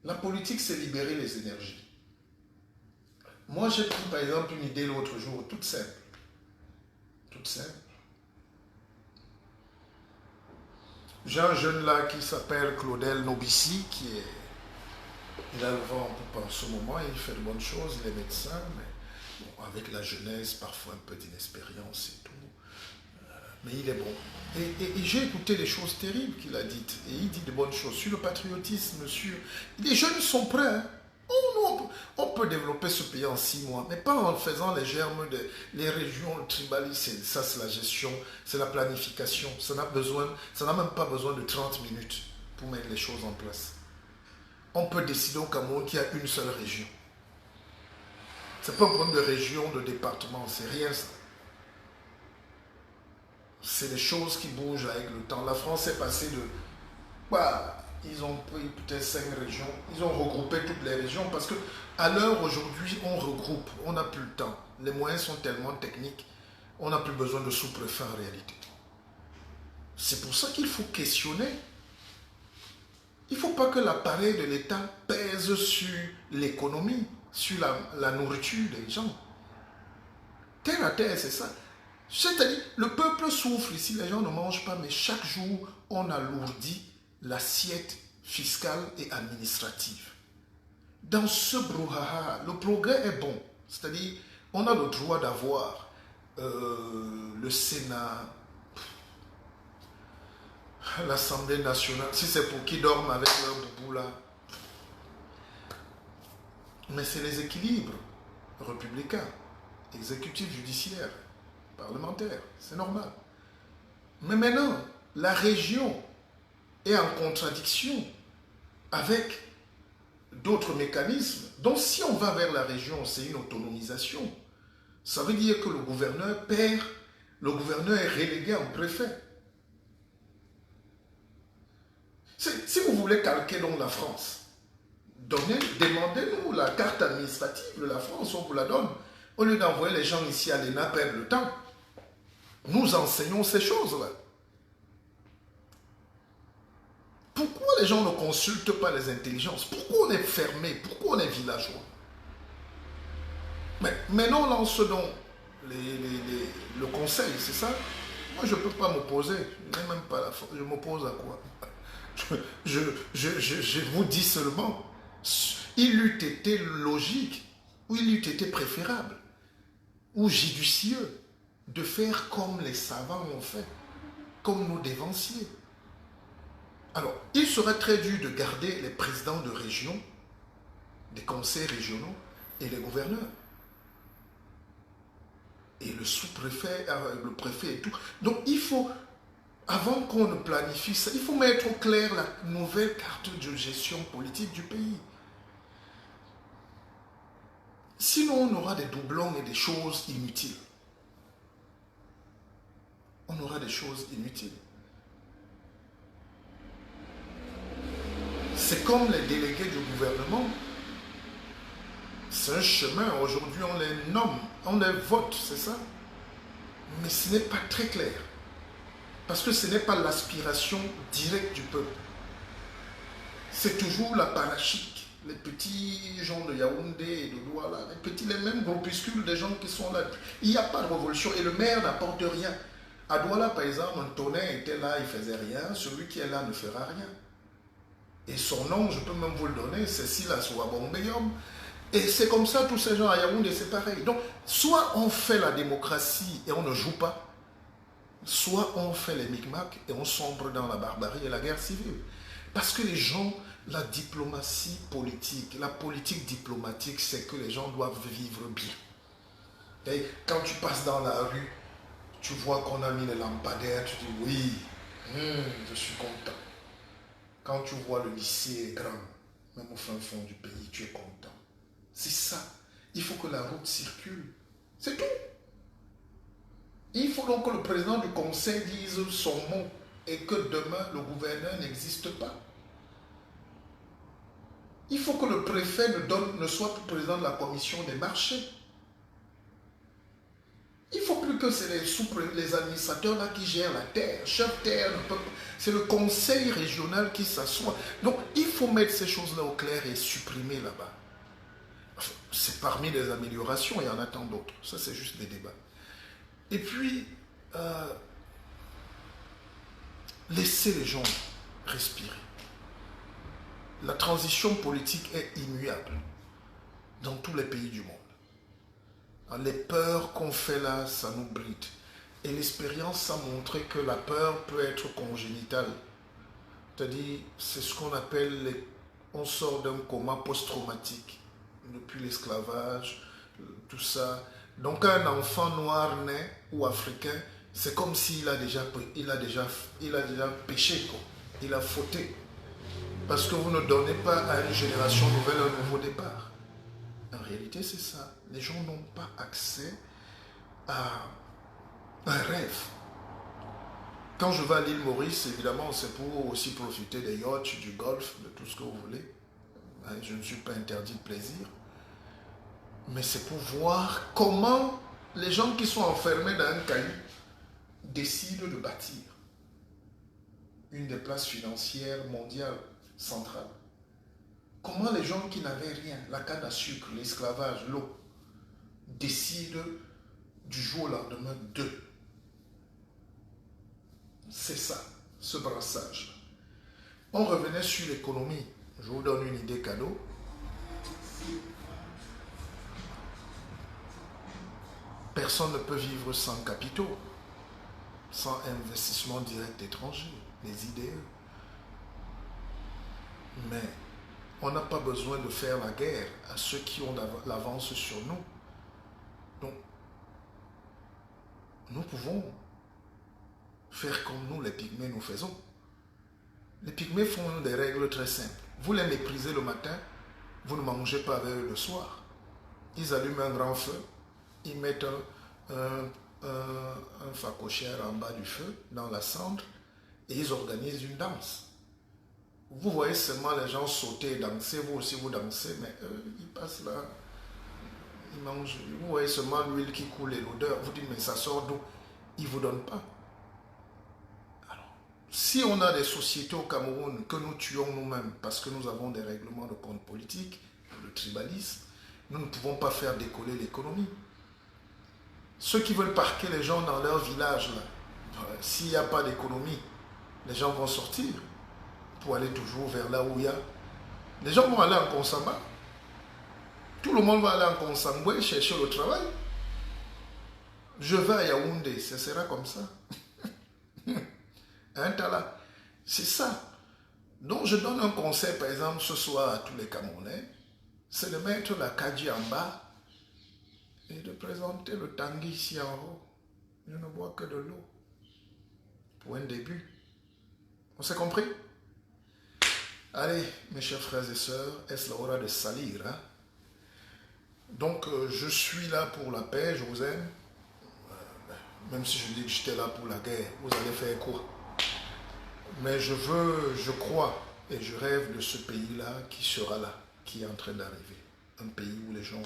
La politique, c'est libérer les énergies. Moi, j'ai pris par exemple une idée l'autre jour, toute simple. Toute simple. J'ai un jeune là qui s'appelle Claudel Nobici, il a le vent en poupe en ce moment, il fait de bonnes choses, il est médecin, mais bon, avec la jeunesse, parfois un peu d'inexpérience et tout. Mais il est bon. Et j'ai écouté les choses terribles qu'il a dites. Et il dit de bonnes choses sur le patriotisme, sur... Les jeunes sont prêts. Hein. On peut développer ce pays en 6 mois, mais pas en faisant les germes les régions, le tribalisme. Ça, c'est la gestion, c'est la planification. Ça n'a même pas besoin de 30 minutes pour mettre les choses en place. On peut décider au Cameroun qu'il y a une seule région. Ce n'est pas un problème de région, de département, c'est rien ça. C'est des choses qui bougent avec le temps. La France est passée de... Bah, ils ont pris peut-être 5 régions. Ils ont regroupé toutes les régions parce que à l'heure aujourd'hui, on regroupe. On n'a plus le temps. Les moyens sont tellement techniques. On n'a plus besoin de sous-préfet en réalité. C'est pour ça qu'il faut questionner. Il ne faut pas que l'appareil de l'État pèse sur l'économie, sur la nourriture des gens. Terre à terre, c'est ça. C'est-à-dire, le peuple souffre ici, les gens ne mangent pas, mais chaque jour, on alourdit l'assiette fiscale et administrative. Dans ce brouhaha, le progrès est bon. C'est-à-dire, on a le droit d'avoir le Sénat, l'Assemblée nationale, si c'est pour qu'ils dorment avec leur boubou là. Mais c'est les équilibres républicains, exécutifs, judiciaires, parlementaires, c'est normal. Mais maintenant, la région est en contradiction avec d'autres mécanismes. Donc si on va vers la région, c'est une autonomisation. Ça veut dire que le gouverneur perd, le gouverneur est relégué en préfet. Si vous voulez calquer donc la France, demandez-nous la carte administrative de la France, on vous la donne. Au lieu d'envoyer les gens ici à l'ENA perdre le temps, nous enseignons ces choses-là. Pourquoi les gens ne consultent pas les intelligences? Pourquoi on est fermé? Pourquoi on est villageois? Mais maintenant, lançons le conseil, c'est ça? Moi, je ne peux pas m'opposer. Je n'ai même pas la force. Je m'oppose à quoi? Je vous dis seulement, il eût été logique, ou il eût été préférable, ou judicieux, de faire comme les savants ont fait, comme nos dévanciers. Alors, il serait très dur de garder les présidents de région, des conseils régionaux et les gouverneurs. Et le sous-préfet, le préfet et tout. Donc, il faut, avant qu'on ne planifie ça, il faut mettre au clair la nouvelle carte de gestion politique du pays. Sinon, on aura des doublons et des choses inutiles. On aura des choses inutiles. C'est comme les délégués du gouvernement. C'est un chemin. Aujourd'hui, on les nomme, on les vote, c'est ça. Mais ce n'est pas très clair. Parce que ce n'est pas l'aspiration directe du peuple. C'est toujours la parachique. Les petits gens de Yaoundé et de Douala, les mêmes groupuscules des gens qui sont là. Il n'y a pas de révolution et le maire n'apporte rien. À Douala, par exemple, un tonnerre était là, il ne faisait rien. Celui qui est là ne fera rien. Et son nom, je peux même vous le donner, c'est Silas Ouabombeyom. Et c'est comme ça, tous ces gens à Yaoundé, c'est pareil. Donc, soit on fait la démocratie et on ne joue pas, soit on fait les micmacs et on sombre dans la barbarie et la guerre civile. Parce que les gens, la diplomatie politique, la politique diplomatique, c'est que les gens doivent vivre bien. Et quand tu passes dans la rue, tu vois qu'on a mis les lampadaires, tu dis oui, je suis content. Quand tu vois le lycée est grand, même au fin fond du pays, tu es content. C'est ça. Il faut que la route circule. C'est tout. Il faut donc que le président du conseil dise son mot et que demain, le gouverneur n'existe pas. Il faut que le préfet ne soit plus président de la commission des marchés. Il ne faut plus que c'est les administrateurs là qui gèrent la terre. Chaque terre ne peut pas. C'est le conseil régional qui s'assoit. Donc, il faut mettre ces choses-là au clair et supprimer là-bas. C'est parmi les améliorations, il y en a tant d'autres. Ça, c'est juste des débats. Et puis, laisser les gens respirer. La transition politique est immuable dans tous les pays du monde. Les peurs qu'on fait là, ça nous bride. Et l'expérience a montré que la peur peut être congénitale. C'est-à-dire, c'est ce qu'on appelle, on sort d'un coma post-traumatique, depuis l'esclavage, tout ça. Donc un enfant noir naît ou africain, c'est comme s'il a déjà péché, quoi. Il a fauté. Parce que vous ne donnez pas à une génération nouvelle un nouveau départ. En réalité, c'est ça. Les gens n'ont pas accès à un rêve. Quand je vais à l'île Maurice, évidemment, c'est pour aussi profiter des yachts, du golf, de tout ce que vous voulez. Je ne suis pas interdit de plaisir. Mais c'est pour voir comment les gens qui sont enfermés dans un caillou décident de bâtir une des places financières mondiales centrales. Comment les gens qui n'avaient rien, la canne à sucre, l'esclavage, l'eau, décident du jour au lendemain d'eux. C'est ça, ce brassage. On revenait sur l'économie. Je vous donne une idée cadeau. Personne ne peut vivre sans capitaux, sans investissement direct étranger, les IDE. Mais on n'a pas besoin de faire la guerre à ceux qui ont l'avance sur nous. Donc, nous pouvons faire comme nous, les pygmées, nous faisons. Les pygmées font des règles très simples. Vous les méprisez le matin, vous ne mangez pas avec eux le soir. Ils allument un grand feu, ils mettent un facochère en bas du feu, dans la cendre, et ils organisent une danse. Vous voyez seulement les gens sauter et danser, vous aussi vous dansez, mais eux, ils passent là, ils mangent. Vous voyez seulement l'huile qui coule et l'odeur, vous dites, mais ça sort d'où? Ils ne vous donnent pas. Alors, Si on a des sociétés au Cameroun que nous tuons nous-mêmes parce que nous avons des règlements de compte politique, le tribalisme, nous ne pouvons pas faire décoller l'économie. Ceux qui veulent parquer les gens dans leur village, là, s'il n'y a pas d'économie, les gens vont sortir pour aller toujours vers là où il y a. Les gens vont aller en Konsamba. Tout le monde va aller en Konsamba chercher le travail. Je vais à Yaoundé, ce sera comme ça. Hein, Tala? C'est ça. Donc je donne un conseil, par exemple, ce soir à tous les Camerounais, c'est de mettre la Kadji en bas et de présenter le Tanguy ici en haut. Je ne bois que de l'eau. Pour un début. On s'est compris? Allez, mes chers frères et sœurs, est-ce la hora de salir, hein? Donc, je suis là pour la paix, je vous aime. Même si je dis que j'étais là pour la guerre, vous allez faire quoi? Mais je crois et je rêve de ce pays-là qui sera là, qui est en train d'arriver. Un pays où les gens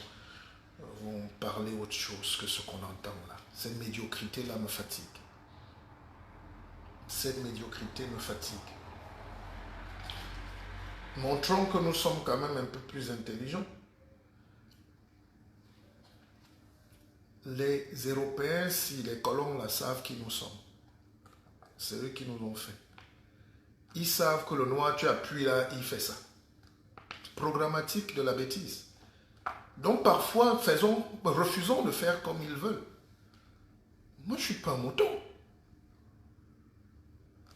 vont parler autre chose que ce qu'on entend là. Cette médiocrité-là me fatigue. Cette médiocrité me fatigue. Montrons que nous sommes quand même un peu plus intelligents. Les Européens, si les colons la savent qui nous sommes, c'est eux qui nous ont fait. Ils savent que le noir, tu appuies là, il fait ça. Programmatique de la bêtise. Donc parfois, refusons de faire comme ils veulent. Moi, je ne suis pas un mouton.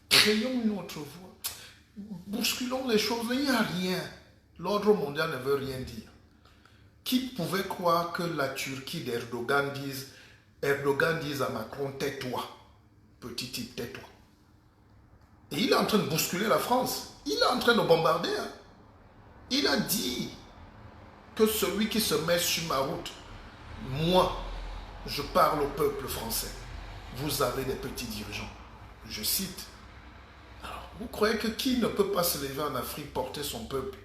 Créons une autre voie. Bousculons les choses, il n'y a rien. L'ordre mondial ne veut rien dire. Qui pouvait croire que la Turquie d'Erdogan dise à Macron, tais-toi, petit type, tais-toi. Et il est en train de bousculer la France. Il est en train de bombarder. Hein. Il a dit que celui qui se met sur ma route, moi, je parle au peuple français. Vous avez des petits dirigeants. Je cite. Alors, vous croyez que qui ne peut pas se lever en Afrique, porter son peuple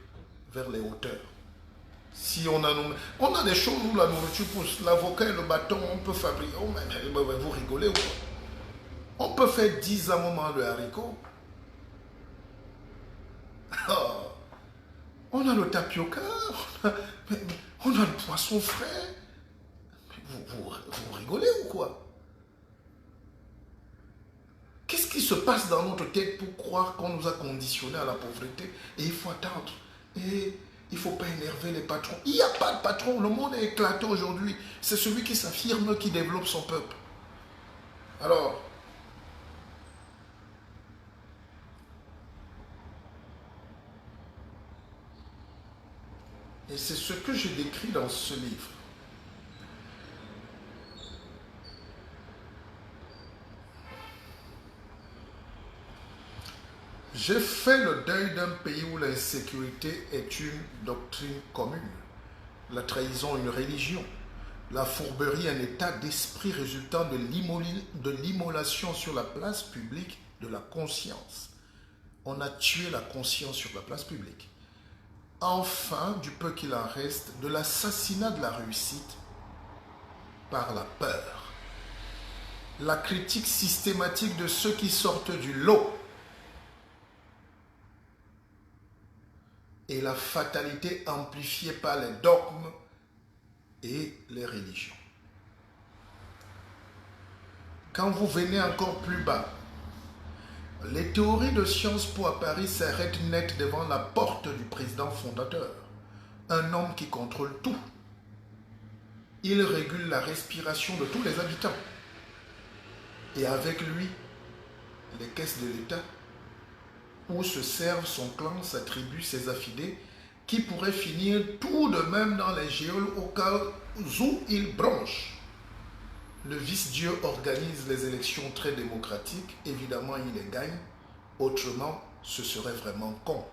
vers les hauteurs? Si on a des choses où la nourriture pousse, l'avocat et le bâton, on peut fabriquer. Oh, mais vous rigolez ou quoi? On peut faire 10 amendements de haricots. Oh, on a le tapioca, on a le poisson frais. Vous rigolez ou quoi? Qu'est-ce qui se passe dans notre tête pour croire qu'on nous a conditionnés à la pauvreté? Et il faut attendre. Et il ne faut pas énerver les patrons. Il n'y a pas de patron. Le monde est éclaté aujourd'hui. C'est celui qui s'affirme qui développe son peuple. Alors, et c'est ce que je décris dans ce livre. J'ai fait le deuil d'un pays où l'insécurité est une doctrine commune, la trahison une religion, la fourberie un état d'esprit résultant de l'immolation sur la place publique de la conscience. On a tué la conscience sur la place publique. Enfin, du peu qu'il en reste, de l'assassinat de la réussite par la peur. La critique systématique de ceux qui sortent du lot. Et la fatalité amplifiée par les dogmes et les religions. Quand vous venez encore plus bas, les théories de Sciences Po à Paris s'arrêtent net devant la porte du président fondateur, un homme qui contrôle tout. Il régule la respiration de tous les habitants. Et avec lui, les caisses de l'État, où se servent son clan, sa tribu, ses affidés, qui pourraient finir tout de même dans les géoles au cas où il bronche. Le vice-dieu organise les élections très démocratiques, évidemment il les gagne, autrement ce serait vraiment con.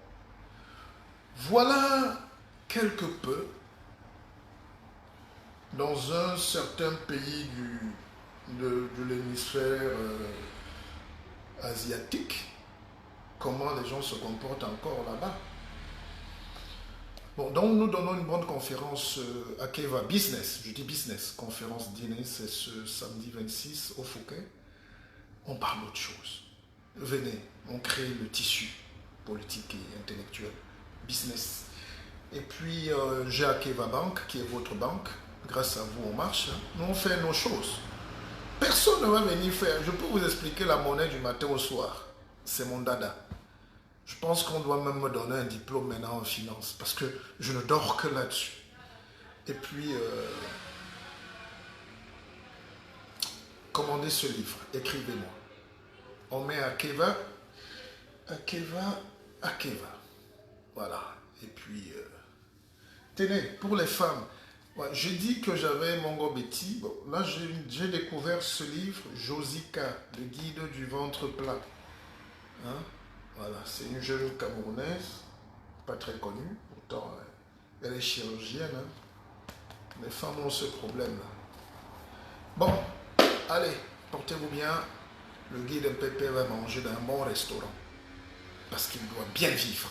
Voilà quelque peu, dans un certain pays de l'hémisphère asiatique, comment les gens se comportent encore là-bas. Bon, donc nous donnons une bonne conférence à Keva Business, je dis business, conférence dîner, c'est ce samedi 26 au Fouquet. On parle d'autre chose. venez, on crée le tissu politique et intellectuel, business. Et puis, j'ai Akeva Bank, qui est votre banque. Grâce à vous, on marche. Nous, on fait nos choses. Personne ne va venir faire. Je peux vous expliquer la monnaie du matin au soir. C'est mon dada. Je pense qu'on doit même me donner un diplôme maintenant en finance, parce que je ne dors que là-dessus. Et puis, commandez ce livre, écrivez-moi. On met Akeva. Voilà. Et puis, tenez, pour les femmes, ouais, j'ai dit que j'avais Mongo Betty. Bon, là, j'ai découvert ce livre, Josika, le guide du ventre plat. Hein? Voilà, c'est une jeune Camerounaise, pas très connue, pourtant elle est chirurgienne. Hein? Les femmes ont ce problème-là. Bon, allez, portez-vous bien. Le guide MPP va manger dans un bon restaurant, parce qu'il doit bien vivre.